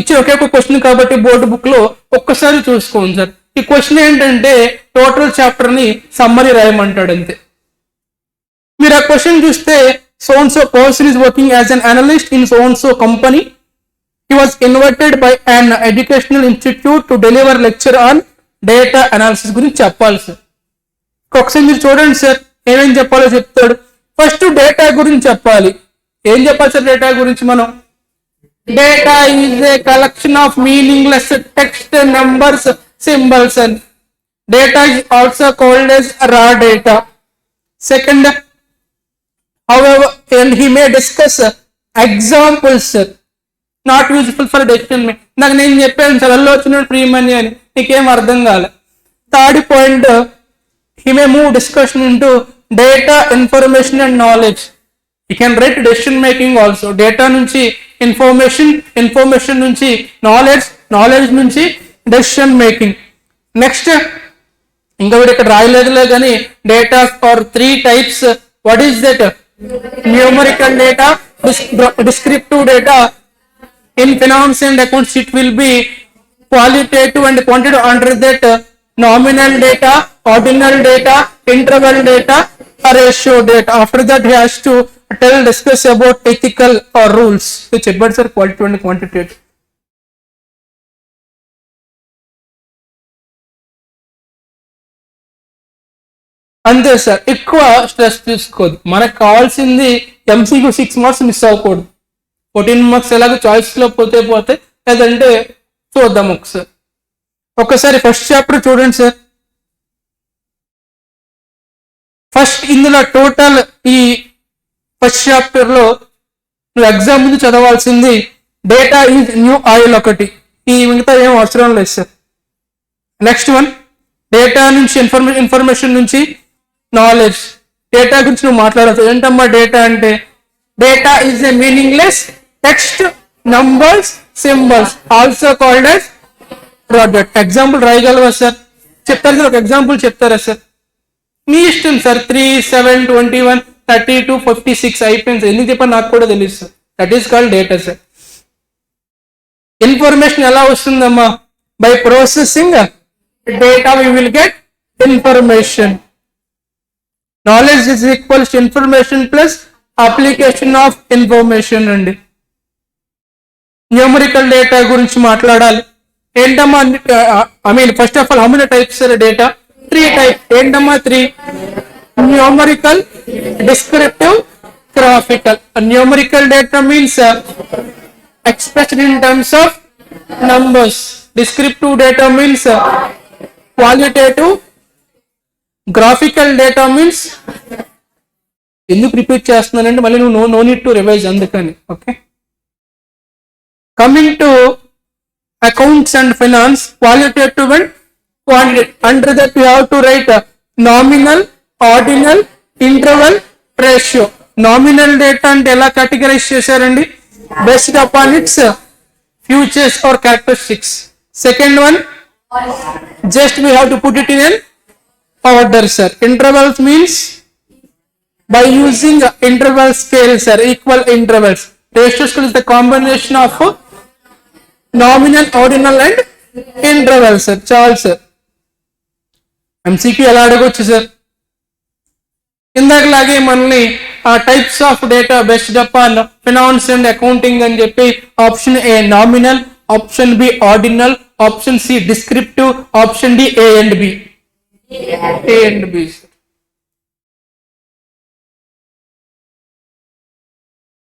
ఇచ్చే ఒకే ఒక question కాబట్టి board book లో ఒక్కసారి చూసుకోండి సార్. ఈ క్వశ్చన్ ఏంటంటే టోటల్ చాప్టర్ ని సమ్మరీ రాయమంటాడు అంతే. మీరు ఆ క్వశ్చన్ చూస్తే, so and so person is working as an analyst in so and so company. He was invited by an educational institute to deliver lecture on data analysis గురించి చెప్పాలి sir. ఒకసారి మీరు చూడండి సార్ ఏమేం చెప్పాలో చెప్తాడు. ఫస్ట్ డేటా గురించి చెప్పాలి. ఏం చెప్పాలి సార్ డేటా గురించి మనం? Data is a collection of meaningless text, numbers, symbols and data is also called as raw data. Second, however, and he may discuss examples not useful for decision making. నాకు నేను చెప్పాను sir Allu వచ్చిన free money అని, నీకేం అర్థం కాలే. Third point, he may move discussion into data, information and knowledge. You can write decision making also. Data నుంచి information నుంచి knowledge నుంచి decision making. నెక్స్ట్ ఇంకా వీడు ఇక్కడ రాయలేదులే కానీ data for 3 types. What is that? Numerical data, descriptive data. In finance and accounts it will be qualitative and quantitative. Under that nominal data, ordinal data, interval data, ratio data. After that he has to discuss about ethical rules. చెప్పాడు sir qualitative and quantitative. అంతే sir, ఎక్కువ stress తీసుకోదు. మనకు కావాల్సింది MCQ 6 marks miss అవ్వకూడదు. 14 marks ఎలాగో choice లో పోతే లేదంటే చూద్దాం ఒకసారి ఫస్ట్ చాప్టర్ చూడండి సార్. ఫస్ట్ ఇందులో టోటల్ ఈ ఫస్ట్ చాప్టర్ లో నువ్వు ఎగ్జామ్ ముందు చదవాల్సింది డేటా ఈజ్ న్యూ ఆయిల్ ఒకటి. ఈ మిగతా ఏం అవసరం లేదు సార్. నెక్స్ట్ వన్, డేటా నుంచి ఇన్ఫర్మేషన్ నుంచి నాలెడ్జ్. డేటా గురించి నువ్వు మాట్లాడచ్చు. ఏంటమ్మా డేటా అంటే? Data is a meaningless text, numbers, symbols, also called as product. Example రాయగలవా సార్? చెప్తారు సార్, ఒక ఎగ్జాంపుల్ చెప్తారా సార్? మీ ఇష్టం సార్. 3, 7, 21, 32, 56 అయిపోయింది. ఎందుకు చెప్పాలి నాకు కూడా తెలియదు sir. That is called data sir. Information ఎలా వస్తుందమ్మా? By processing data we will get information. Knowledge is equals to information plus application of information అండి. న్యూమరికల్ డేటా గురించి మాట్లాడాలి. ఏంటమ్మా? First of all how many types data? 3 types. ఏంటమ్మా 3? Numerical, descriptive, graphical. Numerical data means expressed in terms of numbers. Descriptive data means qualitative. Graphical data means ఎందుకు repeat చేస్తున్నానంటే మళ్ళీ నువ్వు no need to revise అందుకని. Okay, coming to accounts and finance, qualitative and quantitative. Under that you have to right nominal, ordinal, interval, ratio. Nominal data అంటే ఎలా categorise చేశారండి? Based upon its features or characteristics. Second one, just we have to put it in an order, sir. Intervals means by using interval scale, sir, equal intervals. Ratio scale is the combination of nominal, ordinal and interval, sir. Charles, sir. MCQ ఎలా అడగొచ్చు sir? ఇందాకలాగే మనల్ని types of data based upon finance and accounting అని చెప్పి option A nominal, option B ordinal, option C descriptive, option D A and B.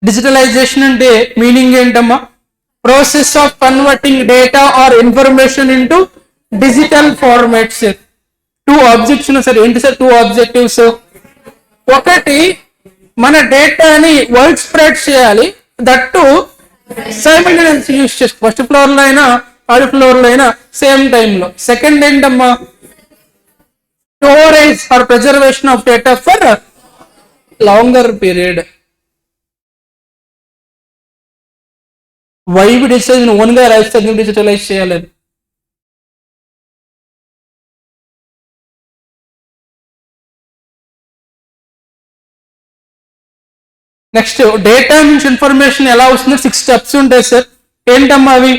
Digitalization అంటే meaning ఏంటమ్మా? Process of converting data or information into digital formats. 2 objectives ఉన్నాయి sir. ఏంటి sir 2 objectives? ఒకటి, మన డేటాని wide spread చేయాలి. That simultaneous use చేసి first floor లో అయినా థర్డ్ ఫ్లోర్ లో అయినా సేమ్ టైంలో. సెకండ్ ఏంటమ్మా? Storage or preservation of data for longer period. వైబ్ డిజిటలైజ్ ఓన్గా రాయిస్తే డిజిటలైజ్ చేయాలి. నెక్స్ట్, డేటా నుంచి ఇన్ఫర్మేషన్ ఎలా వస్తుంది? 6 steps ఉంటాయి సార్. ఏంటమ్మా అవి?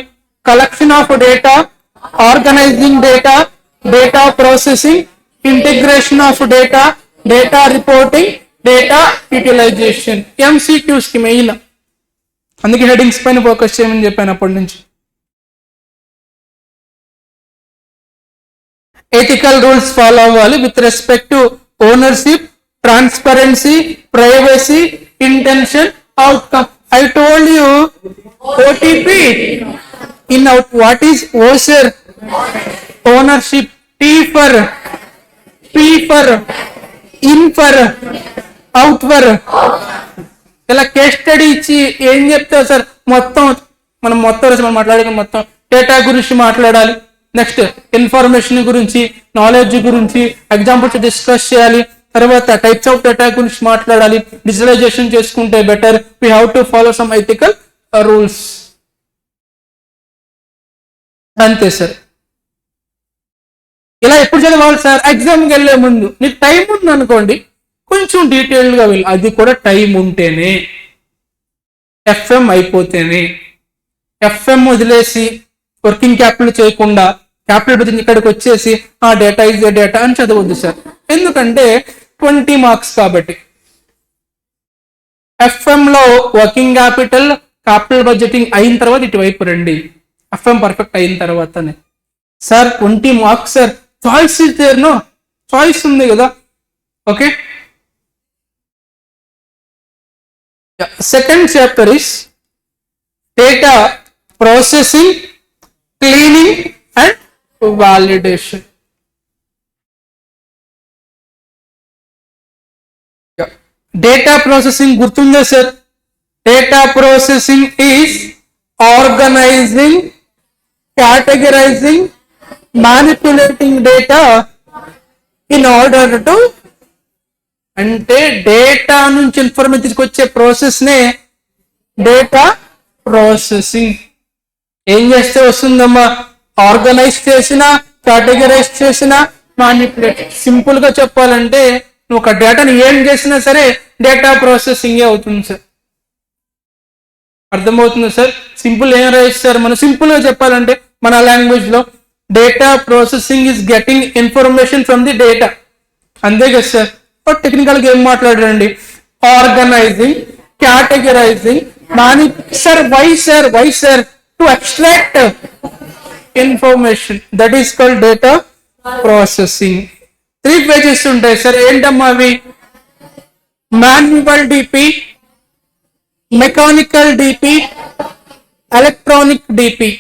Collection of data, organizing data, data processing, integration of data, data reporting, data utilization. MCQs కి మెయిన్. అందుకే హెడింగ్స్ పైన ఫోకస్ చేయమని చెప్పాను అప్పటి నుంచి. ఎథికల్ రూల్స్ ఫాలో అవ్వాలి with respect to ownership, transparency, privacy, intention, outcome. I told you OTP in out. What is O sir? Ownership. T for, P for, in for, out for. ఇలా case study ఇచ్చి ఏం చెప్తారు sir? మొత్తం మనం మాట్లాడుకుని మొత్తం data గురించి మాట్లాడాలి, నెక్స్ట్ ఇన్ఫర్మేషన్ గురించి, నాలెడ్జ్ గురించి, ఎగ్జాంపుల్స్ డిస్కస్ చేయాలి, తర్వాత టైప్స్ ఆఫ్ డేటా గురించి మాట్లాడాలి. డిజిటలైజేషన్ చేసుకుంటే better. We have to follow some ethical rules. అంతే సార్. ఇలా ఎప్పుడు చదవాలి సార్? ఎగ్జామ్కి వెళ్ళే ముందు. నీకు టైం ఉంది అనుకోండి, కొంచెం డీటెయిల్డ్గా వెళ్ళి, అది కూడా టైం ఉంటేనే, ఎఫ్ఎం అయిపోతేనే. ఎఫ్ఎం వదిలేసి వర్కింగ్ క్యాపిటల్ చేయకుండా క్యాపిటల్ బడ్జెట్ ఇక్కడికి వచ్చేసి ఆ డేటా ఇస్ ద డేటా అని చదవద్దు సార్. ఎందుకంటే 20 మార్క్స్ కాబట్టి. ఎఫ్ఎం లో వర్కింగ్ క్యాపిటల్, క్యాపిటల్ బడ్జెటింగ్ అయిన తర్వాత ఇటువైపు రండి. ఎఫ్ఎం పర్ఫెక్ట్ అయిన తర్వాతనే sir 20 marks sir. Choice is there, no choice ఉంది కదా. Okay, second chapter is data processing, cleaning and validation. Data processing గుర్తుందా sir? Data processing is organizing, categorizing, manipulating data in order to, అంటే data నుంచి information తీసుకొచ్చే process నే data processing. ఏం చేస్తే వస్తుందమ్మా? ఆర్గనైజ్ చేసిన, కేటగరైజ్ చేసిన, మానిపులేట్. సింపుల్ గా చెప్పాలంటే నువ్వు ఒక డేటాని ఏం చేసినా సరే డేటా ప్రాసెసింగే అవుతుంది సార్. అర్థమవుతుంది సార్? సింపుల్ ఏం రాయిస్తారు మనం? సింపుల్ గా చెప్పాలంటే మన లాంగ్వేజ్ లో data processing is getting information from the data. అంతే కదా సార్? టెక్నికల్ గా ఏం మాట్లాడారండి? Organizing, categorizing, sir why sir to extract information, that is called data processing. 3 pages ఉంటాయి సార్. ఏంటమ్మా అవి? Manual DP, mechanical DP, electronic DP.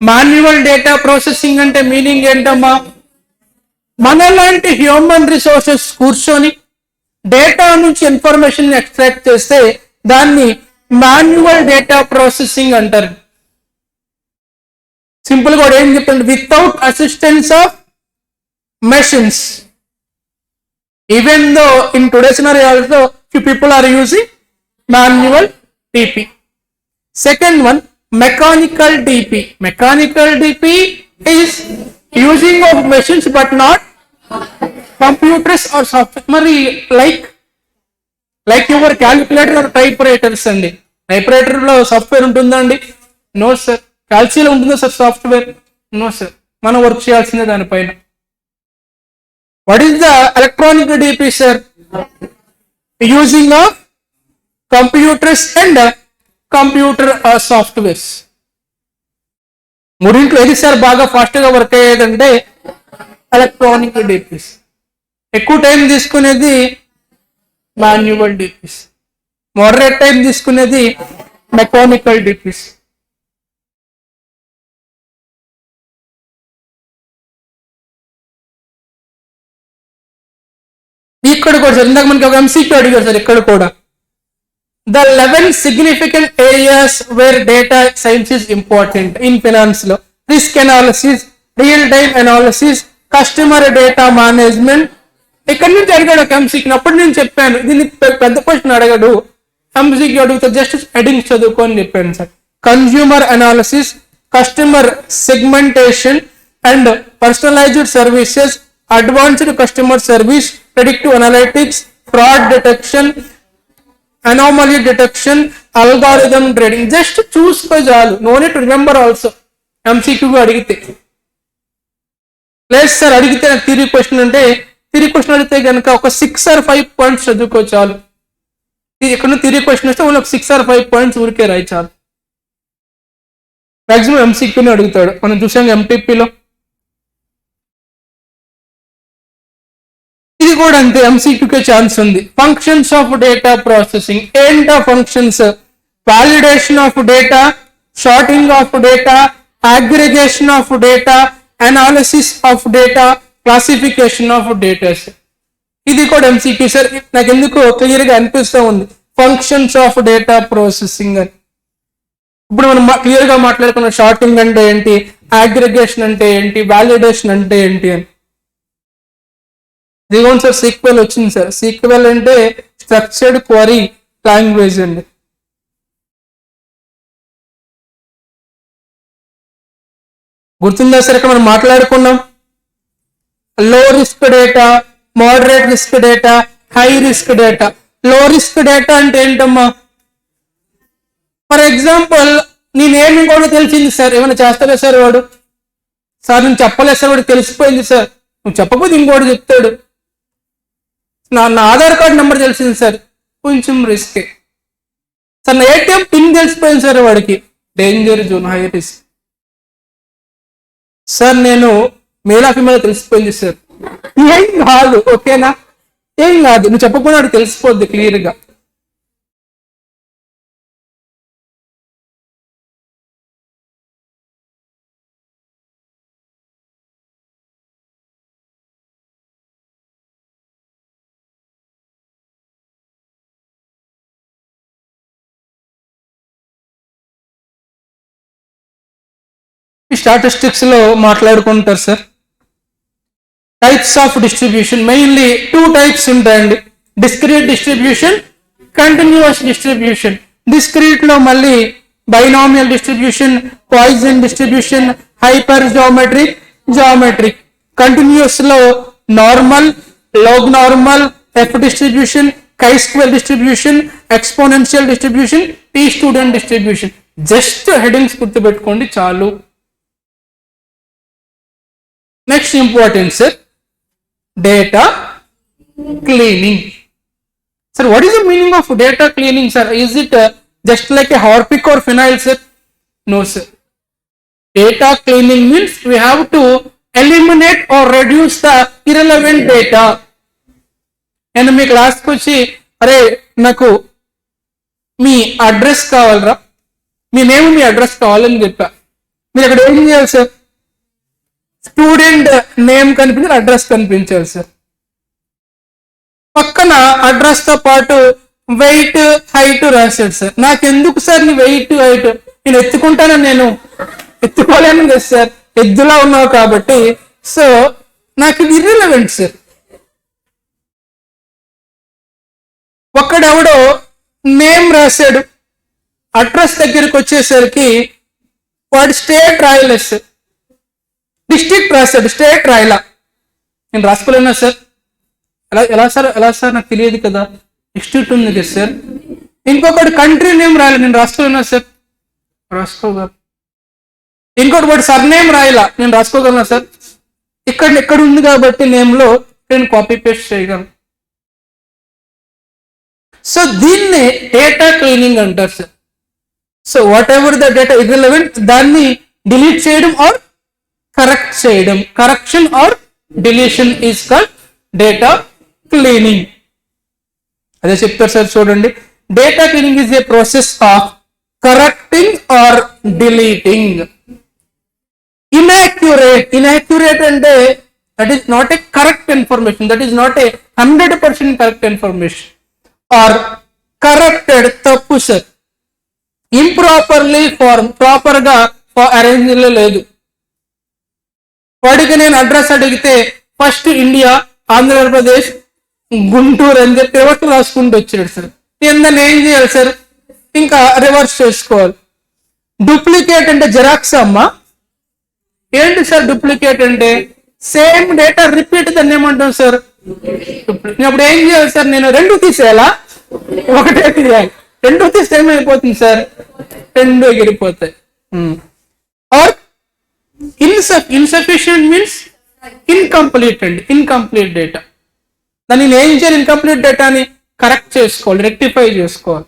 Manual data processing అంటే meaning ఏంటమ్మా? మనలాంటి హ్యూమన్ రిసోర్సెస్ కూర్చొని డేటా నుంచి ఇన్ఫర్మేషన్ ఎక్స్ట్రాక్ట్ చేస్తే దాన్ని మాన్యువల్ డేటా ప్రాసెసింగ్ అంటారు. సింపుల్ గా ఏం చెప్తాను? Without assistance of machines. Even though in today's also few people are using manual DP. Second one, mechanical DP. Mechanical DP is using of machines but not computers or software. Mari like your calculator or typewriters అండి. Typewriter లో software ఉంటుందా అండి? No sir. క్యాల్సీలో ఉంటుందా sir software? No sir. మనం work చేయాల్సిందే దానిపైన. What is the electronic DP sir? Using of computers and computer softwares. మూడింట్లో ఏది సార్ బాగా ఫాస్ట్ గా వర్క్ అయ్యేదంటే ఎలక్ట్రానిక్ డిపిస్. ఎక్కువ టైం తీసుకునేది మాన్యువల్ డిపిస్. మోడరేట్ టైం తీసుకునేది మెకానికల్ డిపిస్. ఇక్కడ కూడా సార్ ఇందాక మనకి ఒక ఎంసీక్యూ అడిగారు సార్. ఇక్కడ కూడా the 11 significant areas where data science is important in finance లో. Risk analysis, real time analysis, customer data management. ఇక్కడ నుంచి అడిగాడు ఒక ఎంసీక్యూ. అప్పుడు నేను చెప్పాను దీన్ని పెద్ద క్వశ్చన్ అడగడు, ఎంసీక్యూ అడుగుతా జస్ట్ హెడింగ్ చదువుకొని చెప్పాను sir. Consumer analysis, customer segmentation and personalized services, advanced customer service, predictive analytics, fraud detection, anomaly detection, algorithm trading. Just choose చాలు. No need to remember also. MCQ అడిగితే లేదు sir. అడిగితే నాకు theory question అంటే theory question అడిగితే కనుక ఒక 6 or 5 points చదువుకో చాలు. ఎక్కడ థియరీ క్వశ్చన్ వస్తే ఒక 6 or 5 పాయింట్స్ ఊరికే రాయి చాలు. మాక్సిమం MCQని అడుగుతాడు. మనం చూసాం ఎంటీపీలో కూడా అంతే, ఎంసీక్యూకే ఛాన్స్ ఉంది. Functions of data processing. ఏంటా functions? Validation of data, sorting of data, aggregation of data, analysis of data, classification of data. ఇది కూడా ఎంసీక్యూ సార్. నాకు ఎందుకు క్లియర్ గా అనిపిస్తూ ఉంది ఫంక్షన్స్ ఆఫ్ డేటా ప్రాసెసింగ్ అని. ఇప్పుడు మనం క్లియర్ గా మాట్లాడుకున్న షార్టింగ్ అంటే ఏంటి, అగ్రిగేషన్ అంటే ఏంటి, వాలిడేషన్ అంటే ఏంటి అని. ఇదిగోండి సార్ సీక్వెల్ వచ్చింది సార్. సీక్వెల్ అంటే స్ట్రక్చర్డ్ క్వరీ లాంగ్వేజ్ అండి. గుర్తుందా సార్? ఇక్కడ మనం మాట్లాడుకున్నాం లో risk data, moderate risk data, high risk data. లో రిస్క్ డేటా అంటే ఏంటమ్మా? ఫర్ ఎగ్జాంపుల్ నేనేమి కూడా తెలిసింది సార్, ఏమైనా చేస్తారా సార్ వాడు? సార్ నేను చెప్పలేదు సార్, వాడికి తెలిసిపోయింది సార్. నువ్వు చెప్పకపోతే ఇంకోటి చెప్తాడు. నా ఆధార్ కార్డు నెంబర్ తెలిసింది సార్, కొంచెం రిస్కే. సార్ నా ఏటీఎం పిన్ తెలిసిపోయింది సార్, వాడికి danger zone, high risk. Sir నేను మేల్ ఆఫ్ ఫీమేల్ తెలిసిపోయింది సార్, ఏం కాదు, ఓకేనా, ఏం కాదు. నువ్వు చెప్పకుండా వాడికి తెలిసిపోద్ది క్లియర్గా. స్టాటిస్టిక్స్ లో మాట్లాడుకుంటారు sir. Types of distribution mainly 2 types ఉంటాయండి. Discrete distribution, continuous distribution. Discrete లో మళ్ళీ binomial distribution, Poisson distribution, hyper geometric, geometric. Continuous లో normal, log normal, F distribution, chi square distribution, exponential distribution, T student distribution. Just headings గుర్తుపెట్టుకోండి చాలు. Next important sir, data cleaning. Sir, what is the meaning of data cleaning sir? Is it just like a Harpic or phenyl sir? No sir. Data cleaning means we have to eliminate or reduce the irrelevant data. నేను మీ క్లాస్కి వచ్చి అరే నాకు మీ address కావాలరా, మీ name మీ address కావాలని చెప్పా. మీరు అక్కడ ఏం చేయాలి సార్? స్టూడెంట్ నేమ్ కనిపించాలి, అడ్రస్ కనిపించాలి సార్. పక్కన అడ్రస్ తో పాటు వెయిట్, హైట్ రాశాడు సార్. నాకెందుకు సార్ నీ వెయిట్, హైట్? నేను ఎత్తుకుంటానని నేను ఎత్తుకోలేను కదా సార్, ఎద్దులా ఉన్నావు కాబట్టి. సో నాకు ఇది ఇర్రిలవెంట్ సార్. ఒక్కడెవడో నేమ్ రాశాడు, అడ్రస్ దగ్గరికి వచ్చేసరికి వాడు స్టేట్ రాయలేదు సార్, డిస్ట్రిక్ట్ రాశాడు, స్టేట్ రాయలా. నేను రాసుకోలేనా సార్? ఎలా సార్ నాకు తెలియదు కదా, డిస్ట్రిక్ట్ ఉంది కదా సార్. ఇంకొకటి కంట్రీ నేమ్ రాయాలి, నేను రాసుకోలేనా సార్? రాసుకోగలను. ఇంకొకటి వాడు సర్ నేమ్ రాయలా, నేను రాసుకోగలనా సార్? ఇక్కడ ఉంది కాబట్టి నేమ్లో నేను కాపీ పేస్ట్ చేయగలను. సో దీన్ని డేటా క్లీనింగ్ అంటారు sir. So whatever the data irrelevant దాన్ని డిలీట్ చేయడం ఆర్ కరెక్ట్ చేయడం, correction or deletion is called data cleaning. అదే చెప్తారు సార్ చూడండి. Data cleaning is a process of correcting or deleting inaccurate అంటే that is not a correct information, that is not a 100% correct information, or corrected తప్పు sir, improperly form proper గా arrange లేదు. వాడికి నేను address అడిగితే first India, Andhra Pradesh, Guntur అని చెప్పి reverse రాసుకుంటూ వచ్చాడు సార్. నేను ఏం చేయాలి సార్? ఇంకా రివర్స్ చేసుకోవాలి. డూప్లికేట్ అంటే జెరాక్స్ అమ్మా. ఏంటి సార్ డూప్లికేట్ అంటే? సేమ్ డేటా రిపీట్ దాన్ని ఏమంటాం సార్? అప్పుడు ఏం చేయాలి సార్? నేను 2 తీసేయాలా, ఒకటే తీయాలి? 2 తీస్తే ఏమైపోతుంది సార్? 2 ఎగిరిపోతాయి. ఆర్ ఇన్సఫిషియంట్ మీన్స్ ఇన్కంప్లీట్ అండి, ఇన్కంప్లీట్ డేటా. దాన్ని ఏం చేయాలి? ఇన్కంప్లీట్ డేటాని కరెక్ట్ చేసుకోవాలి, రెక్టిఫై చేసుకోవాలి.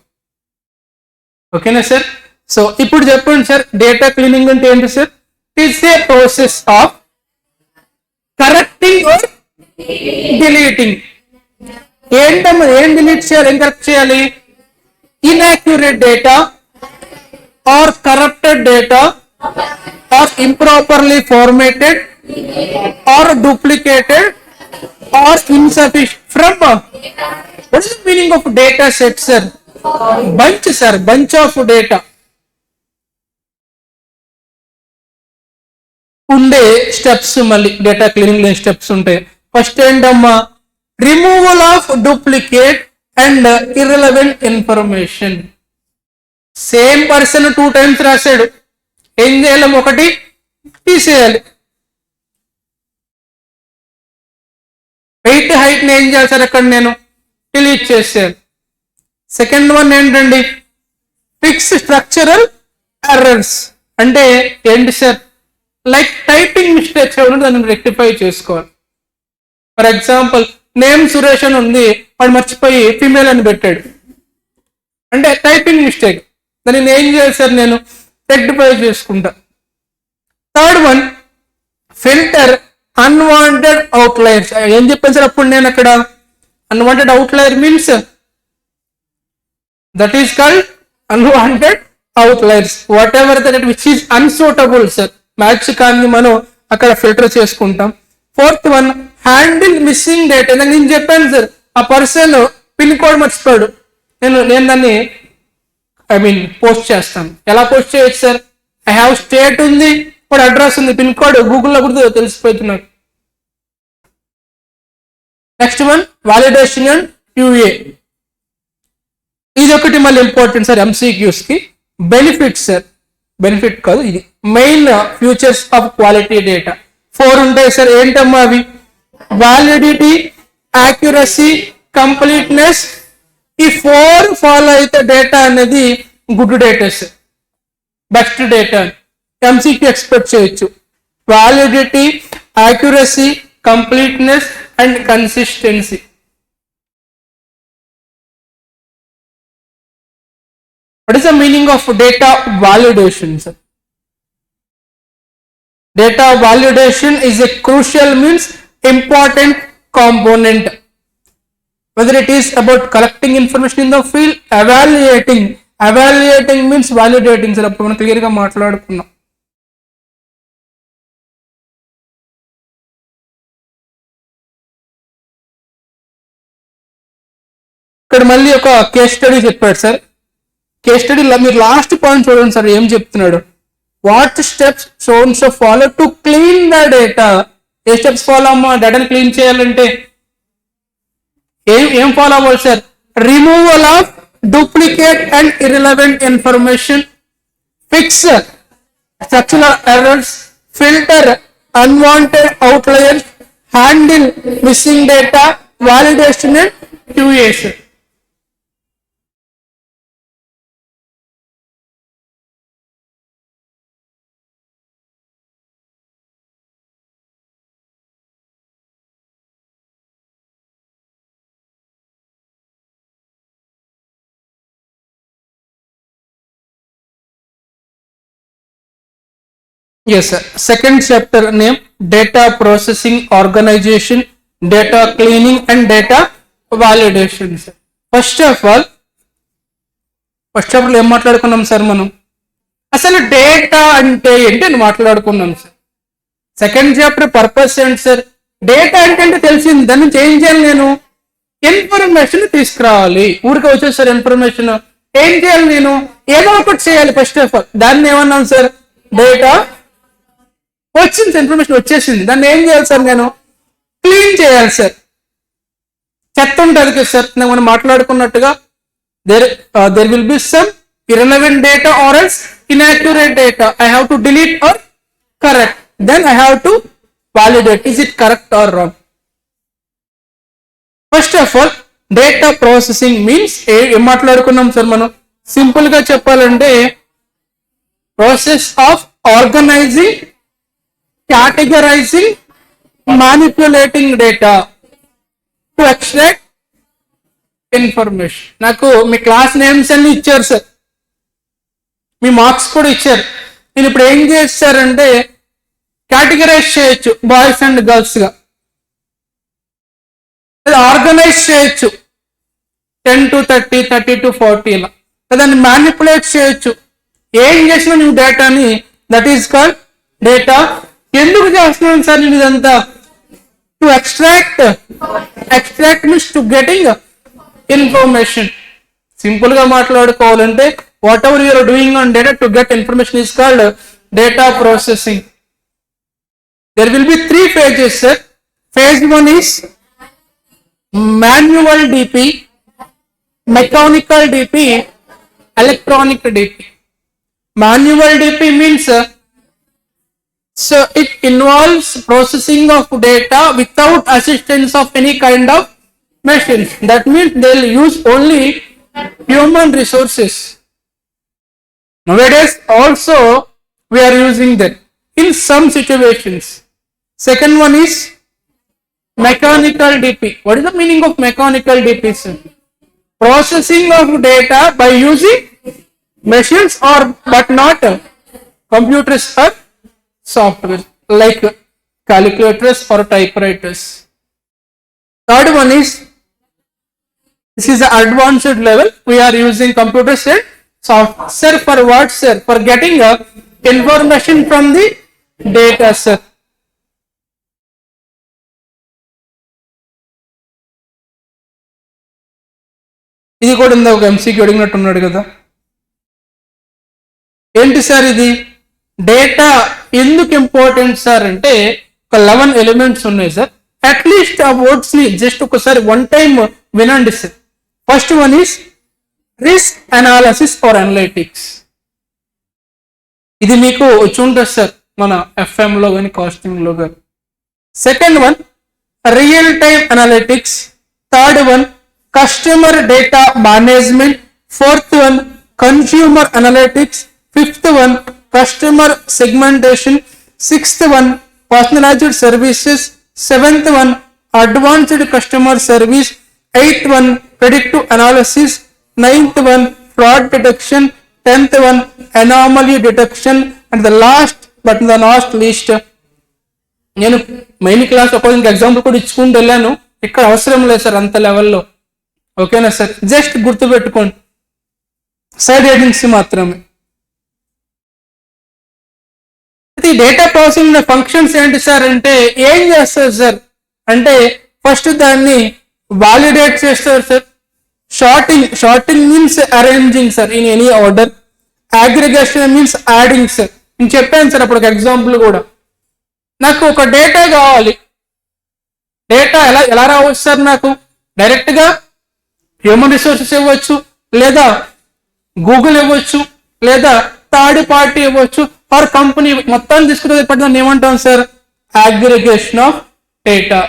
ఓకేనా సార్? సో ఇప్పుడు చెప్పండి సార్, డేటా క్లీనింగ్ అంటే ఏంటి sir? It's a process of correcting or deleting. ఏంటమ్మా, ఏం డిలీట్ చేయాలి, ఏం కరెక్ట్ చేయాలి? Inaccurate data or corrupted data or improperly formatted or duplicated or insufficient from what is the meaning of data set, sir? Bunch, sir, bunch of data ఉండే steps, మళ్ళీ data cleaning steps ఉంటాయి. First ఏంటమ్మా, removal of duplicate and irrelevant information. Same person 2 times రాశాడు, ఏం చేయాలి? ఒకటి తీసేయాలి. Weight height ఏం చేయాలి సార్? అక్కడ నేను డిలీట్ చేసేయాలి. సెకండ్ వన్ ఏంటండి, ఫిక్స్ స్ట్రక్చరల్ ఎర్రర్స్. అంటే ఏంటి సార్? లైక్ టైపింగ్ మిస్టేక్స్ ఏమైనా దాన్ని రెక్టిఫై చేసుకోవాలి. ఫర్ ఎగ్జాంపుల్, నేమ్ సురేష్ అని ఉంది, వాడు మర్చిపోయి ఫిమేల్ అని పెట్టాడు, అంటే టైపింగ్ మిస్టేక్. దాన్ని ఏం చేయాలి సార్? నేను రెక్టిఫై చేసుకుంటా. Third one, filter unwanted outliers. ఏం చెప్పాను సార్ అప్పుడు నేను అక్కడ? Unwanted outlier means that is called unwanted outliers. Whatever that which is unsuitable sir, match కానీ మనం అక్కడ ఫిల్టర్ చేసుకుంటాం. Fourth one, handle missing data. నేను చెప్పాను సార్, ఆ పర్సన్ పిన్ కోడ్ మర్చిపోయాడు, నేను దాన్ని పోస్ట్ చేస్తాను. ఎలా పోస్ట్ చేయొచ్చు సార్? ఐ హ్యావ్ స్టేట్ ఉంది, కూడా అడ్రస్ ఉంది, పిన్ కోడ్ గూగుల్లో కూడా తెలిసిపోతున్నాడు. Next one, validation and QA. ఇది ఒకటి మళ్ళీ ఇంపార్టెంట్ సార్ MCQs కి. బెనిఫిట్స్ సార్, బెనిఫిట్ కాదు ఇది, main features of quality data 4 ఉంటాయి సార్. ఏంటమ్మా అవి? Validity, accuracy, completeness. ఈ 4 ఫాలో అయితే డేటా అనేది good data sir, best data. MCQ expect చేయొచ్చు. Validity, accuracy, completeness and consistency. What is the meaning of data validation, sir? Data validation is a crucial, means important component. Whether it is about collecting information in the field, evaluating means validating, sir. అప్పుడు మనం clear గా మాట్లాడుకున్నాం. ఇక్కడ మళ్ళీ ఒక case study చెప్పాడు sir. Case స్టడీలో మీరు లాస్ట్ పాయింట్ చూడండి సార్, ఏం చెప్తున్నాడు? What steps sons follow to clean the data. A steps follow అమ్మా డేటాని క్లీన్ చేయాలంటే? ఏం ఫాలో అవ్వాలి sir? Removal of duplicate and irrelevant information, fix structural errors, filter unwanted outliers, handle missing data, validation and QA. Yes, sir. Second chapter name, data processing organization, data cleaning and data validation. First of all ఏం మాట్లాడుకున్నాం sir మనం? అసలు data అంటే ఏంటి అని మాట్లాడుకున్నాం sir. Second chapter purpose ఏంటి sir? Data అంటే తెలిసింది, దాన్ని నుంచి ఏం చేయాలి? నేను ఇన్ఫర్మేషన్ తీసుకురావాలి. ఊరికే వచ్చేసారు ఇన్ఫర్మేషన్, ఏం చేయాలి? నేను ఏదో ఒకటి చేయాలి. ఫస్ట్ ఆఫ్ ఆల్ దాన్ని ఏమన్నాం సార్? డేటా వచ్చింది, ఇన్ఫర్మేషన్ వచ్చేసింది, దాన్ని ఏం చేయాలి సార్? నేను క్లీన్ చేయాలి సార్. చెత్త ఉంటుంది కదా సార్, మనం మాట్లాడుకున్నట్టుగా there will be some irrelevant data or else inaccurate data. I have to delete or correct. Then I have to validate, is it correct or wrong. First of all, data processing means ఏం మాట్లాడుకున్నాం sir మనం? Simple గా చెప్పాలంటే process of organizing, categorizing, manipulating data to extract information. నాకు మీ class names అన్ని ఇచ్చారు sir, మీ marks కూడా ఇచ్చారు. నేను ఇప్పుడు ఏం చేస్తారంటే కేటగరైజ్ చేయొచ్చు బాయ్స్ అండ్ గర్ల్స్ గా. ఆర్గనైజ్ చేయొచ్చు 10 to 30, 30 to 40 ఇలా. దాన్ని మ్యానిపులేట్ చేయొచ్చు. ఏం చేసినా నువ్వు డేటాని, దట్ ఈస్ కాల్డ్ డేటా. ఎందుకు చేస్తున్నాను సార్ నేను ఇదంతా? To extract means to getting information. Simple గా మాట్లాడుకోవాలంటే whatever you're doing on data to get information is called data processing. There will be 3 phases, sir. Phase 1 is manual DP, mechanical DP, electronic DP. Manual DP means so it involves processing of data without assistance of any kind of machines. That means they'll use only human resources. Nowadays also we are using that in some situations. Second one is mechanical DP. What is the meaning of mechanical DP, sir? Processing of data by using machines or but not computers or software like calculators or typewriters. Third one is, this is the advanced level. We are using computers and software. Sir, for what, sir? For getting information from the data, sir. ఇది కూడా ఇందా ఒక ఎంసీకి అడిగినట్టు ఉన్నాడు కదా. ఏంటి sir ఇది? Data ఎందుకు ఇంపార్టెంట్ సార్ అంటే ఒక 11 ఎలిమెంట్స్ ఉన్నాయి సార్. అట్లీస్ట్ ఆ వర్డ్స్ ని జస్ట్ ఒకసారి వన్ టైం వినండి sir. First one is risk analysis or analytics. ఇది మీకు వచ్చి ఉంటుంది సార్ మన ఎఫ్ఎం లో కానీ కాస్టింగ్ లో కానీ. Second one real time analytics. Third one customer data management. Fourth one consumer analytics. Fifth one customer segmentation. Sixth one personalized services. Seventh one advanced customer service. Eighth one predictive analysis. Ninth one fraud detection. 10th one anomaly detection. And the last but the not least, నేను main class ఒక example కూడా ఇచ్చుకుంటూ వెళ్ళాను. ఇక్కడ అవసరం లేదు sir అంత లెవెల్లో. ఓకేనా సార్? జస్ట్ గుర్తుపెట్టుకోండి, సైడ్ హెడింగ్స్ మాత్రమే. ఇది డేటా ప్రాసెసింగ్ ఫంక్షన్స్ ఏంటి సార్ అంటే ఏం చేస్తారు సార్ అంటే ఫస్ట్ దాన్ని వాలిడేట్ చేస్తారు sir. Shorting means arranging sir in any order. Aggregation means adding sir. నేను చెప్పాను సార్ అప్పుడు ఒక ఎగ్జాంపుల్ కూడా. నాకు ఒక డేటా కావాలి. డేటా ఎలా రావచ్చు సార్? నాకు డైరెక్ట్ గా హ్యూమన్ రిసోర్సెస్ ఇవ్వచ్చు, లేదా గూగుల్ ఇవ్వచ్చు, లేదా థర్డ్ పార్టీ ఇవ్వచ్చు, ఆర్ కంపెనీ మొత్తాన్ని తీసుకునే దాన్ని ఏమంటాం sir? Aggregation of data.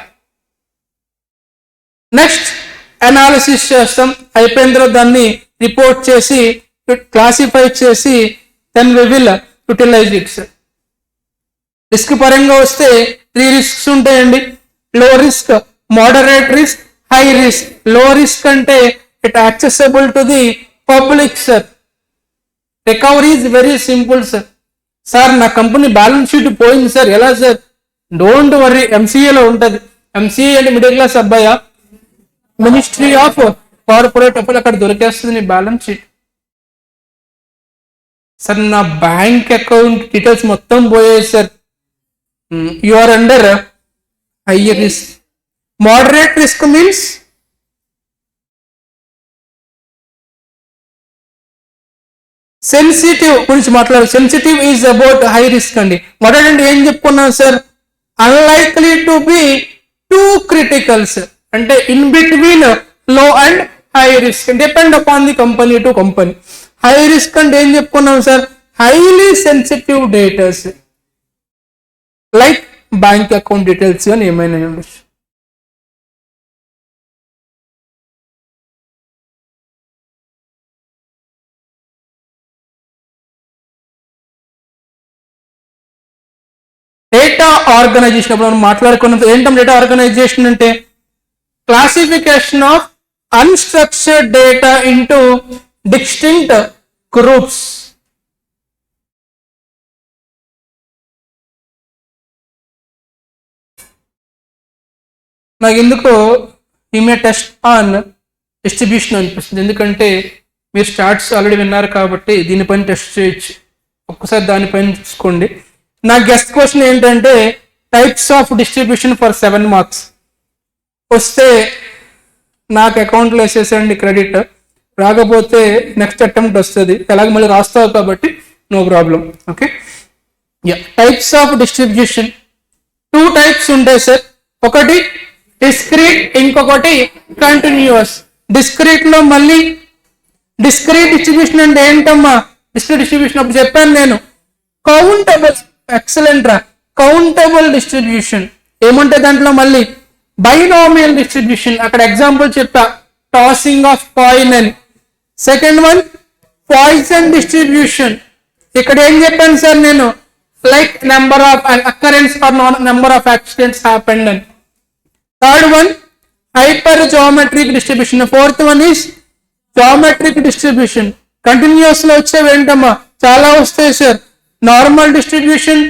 Next analysis చేస్తాం. అయిపోయిన తర్వాత దాన్ని రిపోర్ట్ చేసి క్లాసిఫై చేసి then we will utilize it sir. Risk పరంగా వస్తే 3 risks ఉంటాయండి. Low risk, moderate risk, high risk. Low risk అంటే it accessible to the public sir. Recovery is very simple sir. Sir నా కంపెనీ బ్యాలెన్స్ షీట్ పోయింది sir, ఎలా sir? Don't worry, ఎంసీఏలో ఉంటుంది. MCA అంటే middle class అబ్బాయా? Ministry of corporate affairs, అక్కడ దొరికేస్తుంది నీ బ్యాలెన్స్ షీట్. సార్ నా బ్యాంక్ అకౌంట్ డీటెయిల్స్ మొత్తం పోయాయి sir. You are under high risk. Moderate risk means sensitive గురించి మాట్లాడాలి. Sensitive is about high risk అండి. మోడరేట్ అంటే ఏం చెప్పుకున్నాం sir? Unlikely to be too critical sir. అంటే in between low and high risk, depend upon the company to company. High risk అంటే ఏం చెప్పుకున్నాం sir? Highly sensitive datas like bank account details కానీ ఏమైనా ఉండొచ్చు. డేటా ఆర్గనైజేషన్ అప్పుడు మనం మాట్లాడుకున్నది ఏంటం? Data organisation అంటే classification of unstructured data into distinct groups. నాకు ఎందుకో ఈ మే టెస్ట్ ఆన్ డిస్ట్రిబ్యూషన్ అనిపిస్తుంది, ఎందుకంటే మీరు స్టార్ట్స్ ఆల్రెడీ విన్నారు కాబట్టి దీనిపైన టెస్ట్ చేయొచ్చు. ఒక్కసారి దానిపైన చూసుకోండి. నా గెస్ట్ క్వశ్చన్ ఏంటంటే types of distribution for 7 marks వస్తే నాకు అకౌంట్లో వేసేసండి క్రెడిట్, రాకపోతే నెక్స్ట్ అటెంప్ట్ వస్తుంది, ఎలాగ మళ్ళీ రాస్తావు కాబట్టి no problem. Okay, types of distribution 2 types ఉంటాయి సార్. ఒకటి డిస్క్రీట్, ఇంకొకటి కంటిన్యూస్. డిస్క్రీట్ లో మళ్ళీ డిస్క్రీట్ డిస్ట్రిబ్యూషన్ అంటే ఏంటమ్మా? డిస్క్రీట్ డిస్ట్రిబ్యూషన్ అప్పుడు చెప్పాను నేను, కౌంటబుల్. ఎక్సలెంట్ రా, కౌంటబుల్ డిస్ట్రిబ్యూషన్. ఏముంటే దాంట్లో మళ్ళీ బైనామియల్ డిస్ట్రిబ్యూషన్, అక్కడ ఎగ్జాంపుల్ చెప్పా, టాసింగ్ ఆఫ్ కాయిన్ అని. సెకండ్ వన్ పాయిజన్ డిస్ట్రిబ్యూషన్, ఇక్కడ ఏం చెప్పాను సార్ నేను, like number of occurrence or number of accidents happened అని. Third one hyper geometric distribution. Fourth one is geometric distribution. Continuous లో వచ్చేవి ఏంటమ్మా? చాలా వస్తాయి sir. Normal distribution,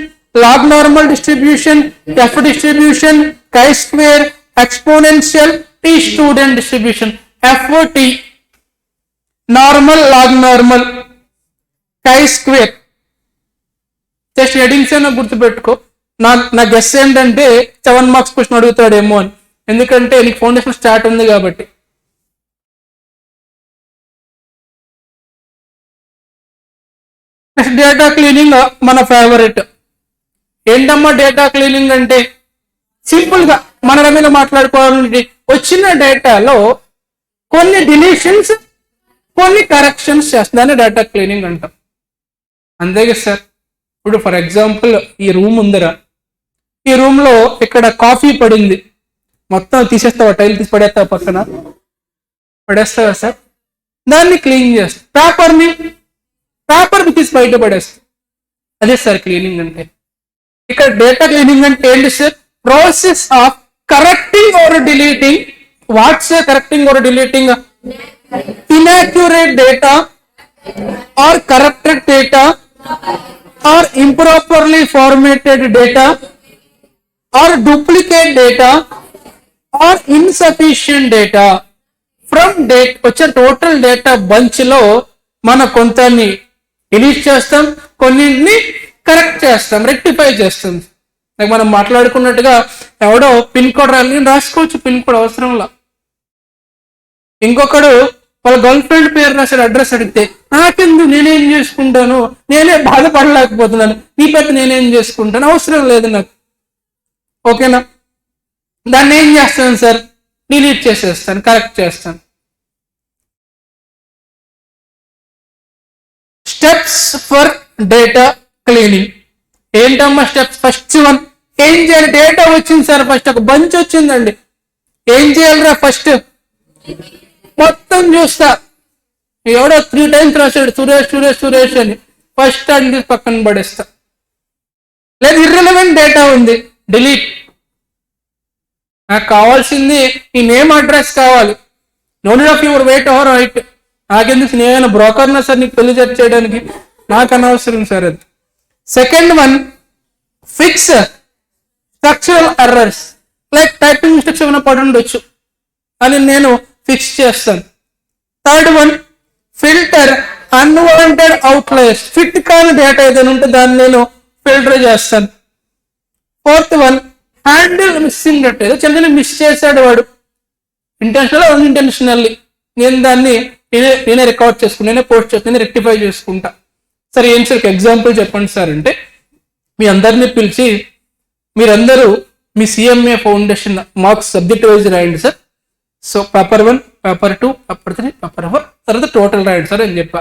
log normal distribution, F distribution, chi square, exponential, T student distribution. F T normal, log normal, chi square. Just headings అయినా గుర్తుపెట్టుకో. నా guess ఏంటంటే 7 marks question అడుగుతాడేమో అని, ఎందుకంటే నీకు ఫౌండేషన్ స్టార్ట్ ఉంది కాబట్టి. డేటా క్లీనింగ్ మన ఫేవరెట్. ఏంటమ్మా డేటా క్లీనింగ్ అంటే? సింపుల్ గా మన మీద మాట్లాడుకోవాలంటే వచ్చిన డేటాలో కొన్ని డిలీషన్స్, కొన్ని కరెక్షన్స్ చేస్తుందని డేటా క్లీనింగ్ అంటాం. అంతే కదా సార్. ఇప్పుడు ఫర్ ఎగ్జాంపుల్ ఈ రూమ్ ఉందిరా, ఈ రూమ్ లో ఇక్కడ కాఫీ పడింది, మొత్తం తీసేస్తావా? టైల్ తీసి పడేస్తావా? పక్కన పడేస్తావా సార్? దాన్ని క్లీన్ చేస్తా. పేపర్ తీసి బయట పడేస్తా. అదే సార్ క్లీనింగ్ అంటే. ఇక్కడ డేటా క్లీనింగ్ అంటే ఏంటి sir? Process of correcting or deleting. What's correcting or deleting? inaccurate data or corrupted data or improperly formatted data or duplicate data or insufficient data from date. వచ్చే total data bunch లో మనం కొంతని delete చేస్తాం, కొన్నింటిని correct చేస్తాం, rectify చేస్తాం. మనం మాట్లాడుకున్నట్టుగా ఎవడో pin code రాసుకోవచ్చు, పిన్ కోడ్ అవసరంలా. ఇంకొకడు వాళ్ళ గర్ల్ ఫ్రెండ్ పేరు రాశాడు, అడ్రస్ అడిగితే నాకెందుకు, నేనేం చేసుకుంటాను, నేనే బాధపడలేకపోతున్నాను, నీ పెద్ద నేనేం చేసుకుంటాను, అవసరం లేదు నాకు. ఓకేనా? దాన్ని ఏం చేస్తాను సార్? డిలీట్ చేసేస్తాను, కరెక్ట్ చేస్తాను. స్టెప్స్ ఫర్ డేటా క్లీనింగ్ ఏంటమ్మా? స్టెప్స్ ఫస్ట్ వన్ ఏం చేయాలి? డేటా వచ్చింది సార్, ఫస్ట్ ఒక బంచ్ వచ్చిందండి, ఏం చేయాలిరా? ఫస్ట్ మొత్తం చూస్తా. ఎవడో 3 times రాశాడు సురేష్ సురేష్ సురేష్ అని, ఫస్ట్ అది పక్కన పడేస్తా. లేదు ఇర్రెలవెంట్ డేటా ఉంది, డిలీట్. నాకు కావాల్సింది ఈ నేమ్ అడ్రస్ కావాలి. No need of your weight or right. నాకెందుకు, నేను బ్రోకర్నా సార్ నీకు పెళ్లి చేయడానికి? నాకు అనవసరం సార్ అది. Second one fix structural errors, like typing mistakes ఏమైనా పడి ఉండొచ్చు అని నేను ఫిక్స్ చేస్తాను. Third one filter unwanted outliers, fit కాని డేటా ఏదైనా ఉంటే దాన్ని నేను ఫిల్టర్ చేస్తాను. Fourth one handle missing data, ఏదో చిన్న మిస్ చేశాడు వాడు, ఇంటెన్షనల్ అన్ఇంటెన్షనల్లీ, నేను దాన్ని నేనే రికార్డ్ చేసుకుని, నేనే పోస్ట్ చేసుకుని, నేనే రెక్టిఫై చేసుకుంటా. సరే ఏం సార్ ఎగ్జాంపుల్ చెప్పండి సార్ అంటే, మీ అందరినీ పిలిచి మీరందరూ మీ CMA foundation marks subject wise రాయండి sir. So paper 1, paper 2, paper 3, paper 4, తర్వాత టోటల్ రాయండి సార్ అని చెప్పా.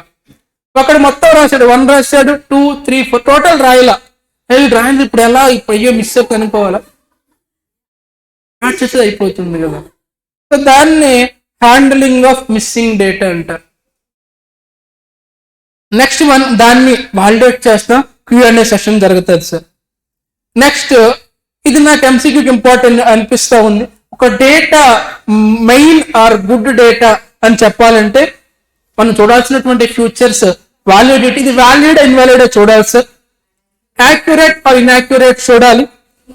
అక్కడ మొత్తం రాశాడు, 1 రాశాడు, 2, 3, 4 టోటల్ రాయలా. రాయింది ఇప్పుడు ఎలా, ఇప్పుడు అయ్యో మిస్ అప్ కనుక్కోవాలా, చేసేది అయిపోతుంది కదా. సో దాన్ని హ్యాండ్లింగ్ ఆఫ్ మిస్సింగ్ డేటా అంటారు. నెక్స్ట్ వన్ దాన్ని వాలిడేట్ చేస్తాం, Q&A సెషన్ జరుగుతుంది సార్. నెక్స్ట్ ఇది నాకు ఎంసీక్యూకి ఇంపార్టెంట్ అనిపిస్తా ఉంది. ఒక data main or good data అని చెప్పాలంటే మనం చూడాల్సినటువంటి ఫ్యూచర్స్ వాలిడిటీ, ఇది వ్యాలిడ్ ఇన్వాలిడ్ చూడాలి సార్, యాక్యురేట్ ఆర్ ఇన్యాక్యురేట్ చూడాలి,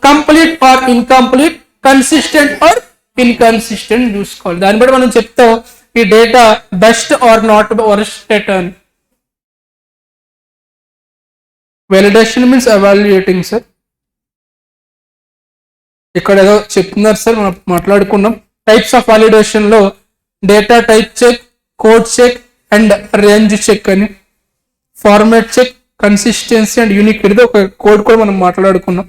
complete or incomplete, consistent or inconsistent చూసుకోవాలి. దాన్ని బట్టి మనం చెప్తాం ఈ data best or not worst data అని. Validation means evaluating sir. ఇక్కడ ఏదో చెప్తున్నారు సార్, మనం మాట్లాడుకున్నాం. టైప్స్ ఆఫ్ వాలిడేషన్ లో data type check, code check and range check అని, format check, consistency and unique. ఇది ఒక కోడ్ కూడా మనం మాట్లాడుకున్నాం.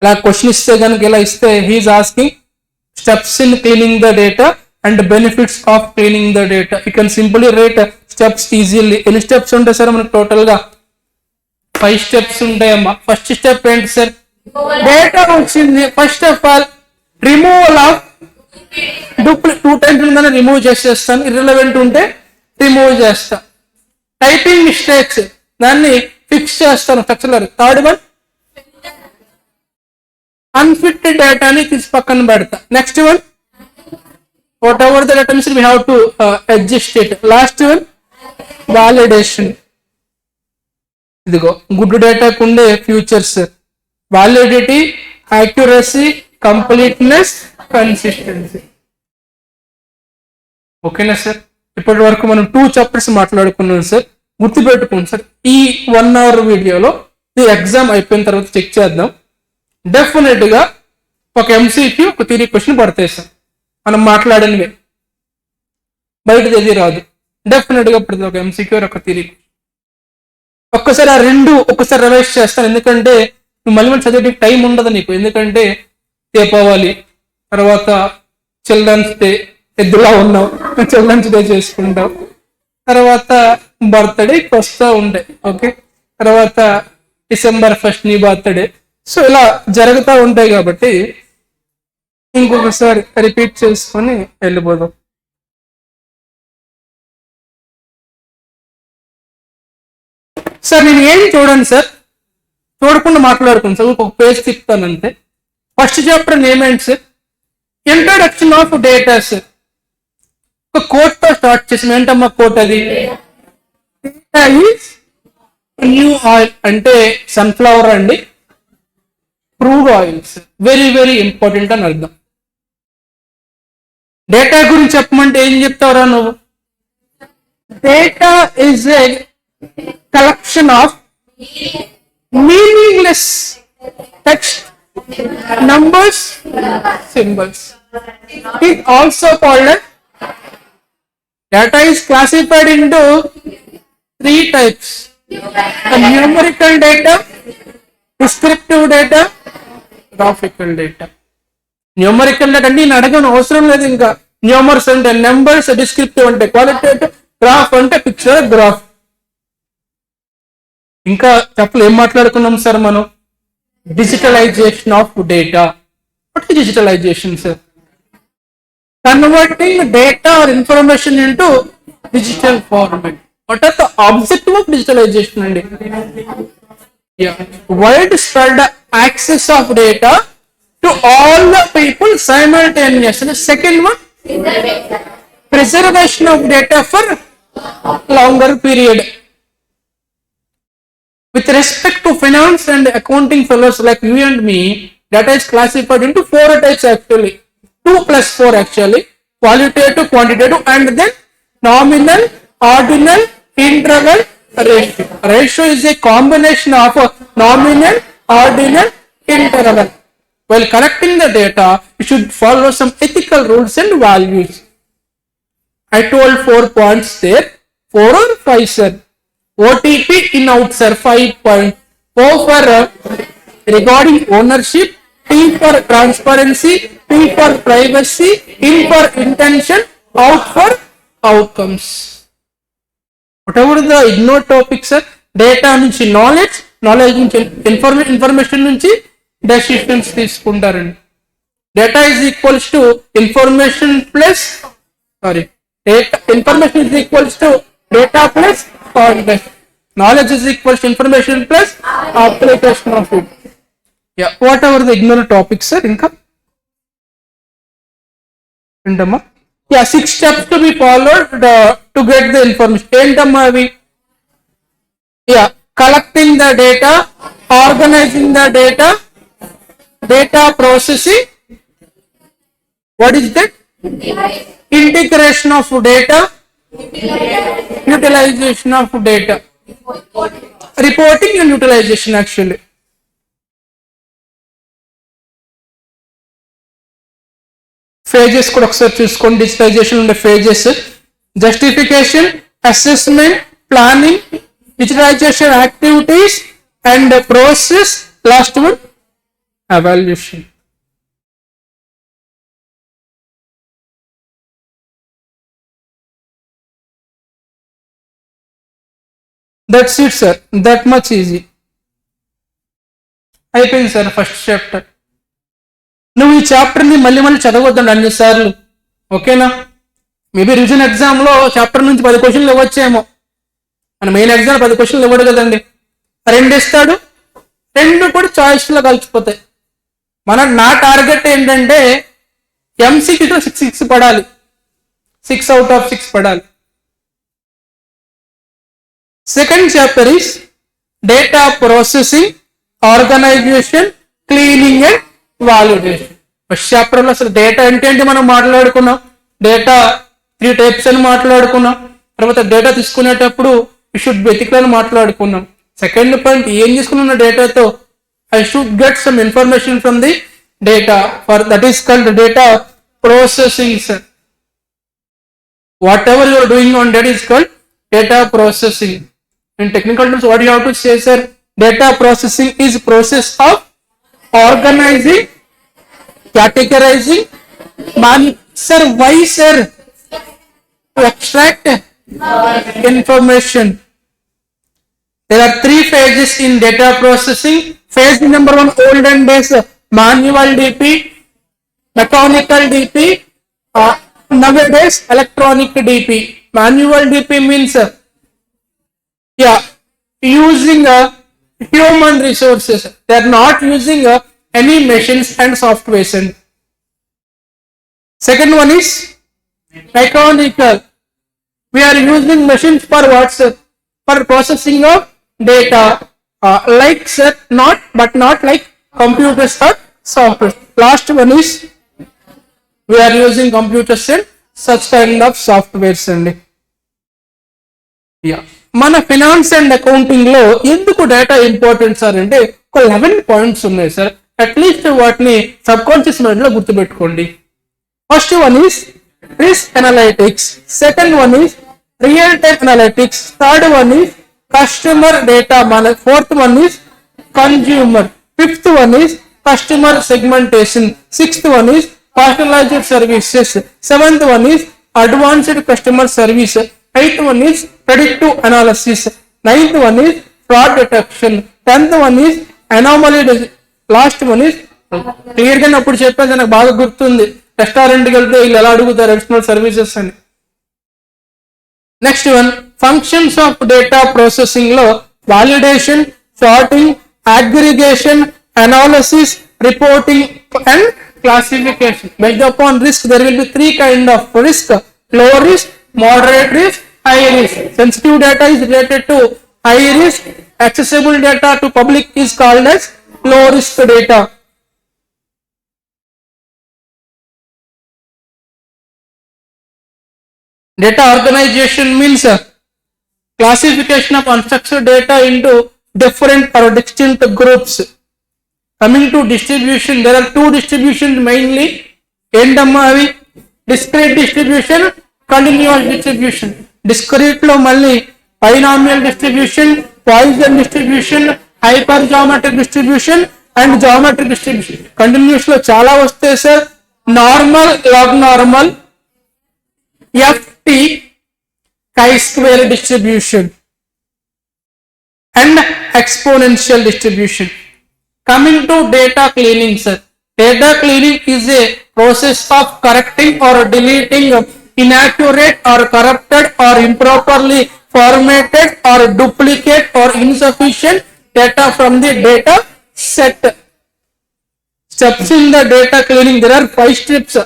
ఇలా క్వశ్చన్ ఇస్తే కనుక ఇలా ఇస్తే he is asking steps in cleaning the data and benefits of cleaning the data. You can simply rate steps easily. ఎన్ని స్టెప్స్ ఉంటాయి సార్ మనకు టోటల్ గా? 5 స్టెప్స్ ఉంటాయమ్మా. ఫస్ట్ స్టెప్ ఏంటి సార్? డేటా వచ్చింది, first of all removal of duplicate. 2 times ఉందని remove చేసేస్తాను, irrelevant ఉంటే రిమూవ్ చేస్తా. టైపింగ్ మిస్టేక్స్ దాన్ని ఫిక్స్ చేస్తాను, స్ట్రక్చరల్. థర్డ్ వన్ అన్ఫిట్ డేటాని తీసి పక్కన పెడతా. Next one what ever the data means we have to adjust it. Last one validation. ఇదిగో గుడ్ డేటాకు ఉండే futures: validity, accuracy, completeness, consistency. ఓకేనా సార్? ఇప్పటి వరకు మనం 2 చాప్టర్స్ మాట్లాడుకున్నాం సార్. గుర్తుపెట్టుకోండి సార్, ఈ 1 hour వీడియోలో ఈ ఎగ్జామ్ అయిపోయిన తర్వాత చెక్ చేద్దాం. డెఫినెట్ గా ఒక ఎంసీక్యూ, ఒక థియరీ క్వశ్చన్ పడతాయి సార్. మనం మాట్లాడినవి బయట ఏది రాదు. డెఫినెట్ గా పడుతుంది ఒక ఎంసీక్యూ, ఒక థియరీ. ఒక్కసారి ఆ 2 ఒక్కసారి రివైజ్ చేస్తాను, ఎందుకంటే నువ్వు మళ్ళీ చదివేటికి టైం ఉండదు నీకు. ఎందుకంటే దీపావళి తర్వాత చిల్డ్రన్స్ డే, ఎద్దులా ఉన్నావు, చిల్డ్రన్స్ డే చేసుకుంటావు, తర్వాత బర్త్డే వస్తూ ఉంటాయి. ఓకే, తర్వాత December 1st నీ బర్త్డే. సో ఇలా జరుగుతూ ఉంటాయి కాబట్టి ఇంకొకసారి రిపీట్ చేసుకొని వెళ్ళిపోదాం. సార్ నేను ఏం చూడండి సార్, చూడకుండా మాట్లాడుకున్నాను సార్. ఒక పేజ్ తిప్పుతాను అంతే. ఫస్ట్ చాప్టర్ నేమ్ ఏంటి sir? Introduction of data sir. ఒక కోట్ తో స్టార్ట్ చేసాం. ఏంటమ్మా కోట్ అది? డేటా ఈజ్ న్యూ ఆయిల్ అంటే సన్ఫ్లవర్ అండి, crude oils. Very very important అని అర్థం. డేటా గురించి చెప్పమంటే ఏం చెప్తావురా నువ్వు? Data is a collection of meaningless text, numbers, symbols. It is also called as data is classified into 3 types: a numerical data, descriptive data, graphical data. Numerical data అంటే నేను అడగను, అవసరం లేదు. ఇంకా న్యూమర్స్ అంటే నెంబర్స్, డిస్క్రిప్టివ్ అంటే qualitative, graph అంటే picture graph. ఇంకా చెప్పలు ఏం మాట్లాడుకున్నాం సార్ మనం? Digitalization of data. What is digitalization sir? Converting data or information into digital format. What are the objective of digitalization అండి? Wide spread access of data to all the people simultaneously. Second one preservation of data for longer period. With respect to finance and accounting fellows like you and me, data is classified into 4 types actually. 2 plus 4 actually. Qualitative, quantitative, and then nominal, ordinal, interval, ratio. Ratio is a combination of nominal, ordinal, interval. While collecting the data, you should follow some ethical rules and values. I told 4 points there. 4 or 5 sir? OTP in out sir. 5 points. O for regarding ownership, T for transparency, P for privacy, in for intention, out for outcomes. Whatever the ignored topic sir, data నుంచి knowledge, knowledge నుంచి information నుంచి decisions తీసుకుంటారండి. Data is equals to information plus data. Information is equals to data plus context. Knowledge is equals to information plus application of it. Yeah, whatever the ignorant topics sir. Inka endamma? Yeah, 6 steps to be followed to get the information. Endamma avi? Yeah, collecting the data, organizing the data, data processing, What is that? Integration of data, utilization of data, reporting and utilization actually. Phases కూడా ఒకసారి చూసుకోండి, digitalisation ఉండే phases: justification, assessment, planning, digitalization activities and process, last one evaluation. That's it sir, that much easy. అయిపోయింది sir first chapter. నువ్వు ఈ చాప్టర్ని మళ్ళీ మళ్ళీ చదవద్దండి అన్నిసార్లు, ఓకేనా? మేబీ రివిజన్ ఎగ్జామ్లో చాప్టర్ నుంచి 10 క్వశ్చన్లు ఇవ్వచ్చేమో, మన మెయిన్ ఎగ్జామ్ 10 క్వశ్చన్లు ఇవ్వడు కదండి, 2 ఇస్తాడు, 2 కూడా చాయిస్లో కలిసిపోతాయి. నా టార్గెట్ ఏంటంటే ఎంసీక్యూలో 6 పడాలి, 6 out of 6 పడాలి. Second chapter is data processing, organization, cleaning and validation. First చాప్టర్లో అసలు డేటా అంటే మనం మాట్లాడుకున్నాం, డేటా 3 types అని మాట్లాడుకున్నాం. తర్వాత డేటా తీసుకునేటప్పుడు యూ షుడ్ బి ఎథికల్ అని మాట్లాడుకున్నాం. సెకండ్ పాయింట్, ఏం తీసుకున్న డేటాతో I should get some information from the data, for that is called data processing sir. Whatever you are doing on that is called data processing. In technical terms, what you have to say sir? Data processing is process of organizing, categorizing, sir, why sir? To extract information. There are 3 phases in data processing. Phase number 1, olden days, manual DP, mechanical DP, nowadays electronic DP. Manual DP means using human resources. They are not using any machines and softwares. Second one is mechanical. We are using machines for what sir? For processing of data, like sir, not like computers or software. Last one is we are using computers and such kind of softwares అండి. మన finance and accounting లో ఎందుకు data important sir అంటే ఒక 11 points ఉన్నాయి sir. At least వాటిని sub conscious mind లో గుర్తుపెట్టుకోండి. First one is risk analytics, second one is real time analytics, third one is customer data, fourth one is consumer, fifth one is customer segmentation, sixth one is personalized services, seventh one is advanced customer service, eighth one is predictive analysis, ninth one is fraud detection, 10th one is anomaly, last one is clear గా అప్పుడు చెప్పేది నాకు బాగా గుర్తుంది, రెస్టారెంట్కి వెళ్తే వీళ్ళు ఎలా అడుగుతారు అడిషనల్ సర్వీసెస్ అని. Next one functions of data processing లో validation, sorting, aggregation, analysis, reporting and classification. Based upon risk, there will be 3 kind of risk: low risk, moderate risk, high risk. Sensitive data is related to high risk. Accessible data to public is called as low risk data. Data organization means classification of unstructured data into different or distinct groups. Coming to distribution, there are 2 distributions mainly. ఏంటమ్మా అవి? Discrete distribution, continuous distribution. Discrete లో మళ్ళీ binomial distribution, Poisson distribution, hyper geometric distribution and geometric distribution. Continuous లో చాలా వస్తాయి sir. Normal, log normal, F t, chi square distribution and exponential distribution. Coming to data cleaning sir, data cleaning is a process of correcting or deleting inaccurate or corrupted or improperly formatted or duplicate or insufficient data from the data set. Steps in the data cleaning, there are 5 steps: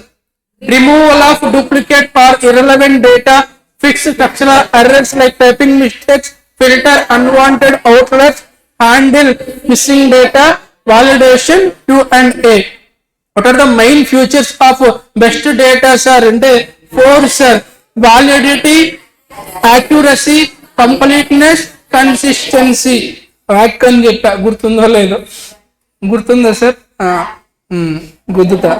removal of duplicate or irrelevant data, fix structural errors like typing mistakes, filter unwanted outlets, handle missing data, validation, Q&A. What are the main features of best data, sir? అంటే 4, sir. Validity, accuracy, completeness, consistency. Wack అని చెప్పా, గుర్తుందో లేదో? గుర్తుందా sir? గుర్తుతా.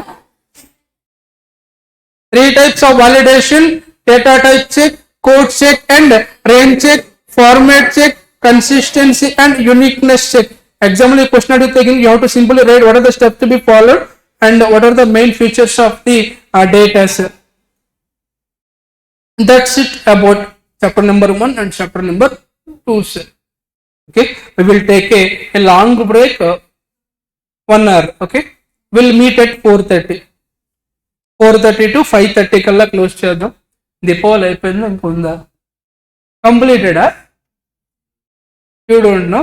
3 types of validation: data type check, code check and range check, format check, consistency and uniqueness check. Example question are taken, you have to simply write what are the steps to be followed and what are the main features of the data, sir. That's it about chapter number 1 and chapter number 2, sir. Okay, we will take a long break, 1 hour. Okay, we'll meet at 4:30. 4:30 to 5:30 కల్లా close చేద్దాం. దీపావళి అయిపోయిందా ఇంకొందా? కంప్లీటెడా? You don't no.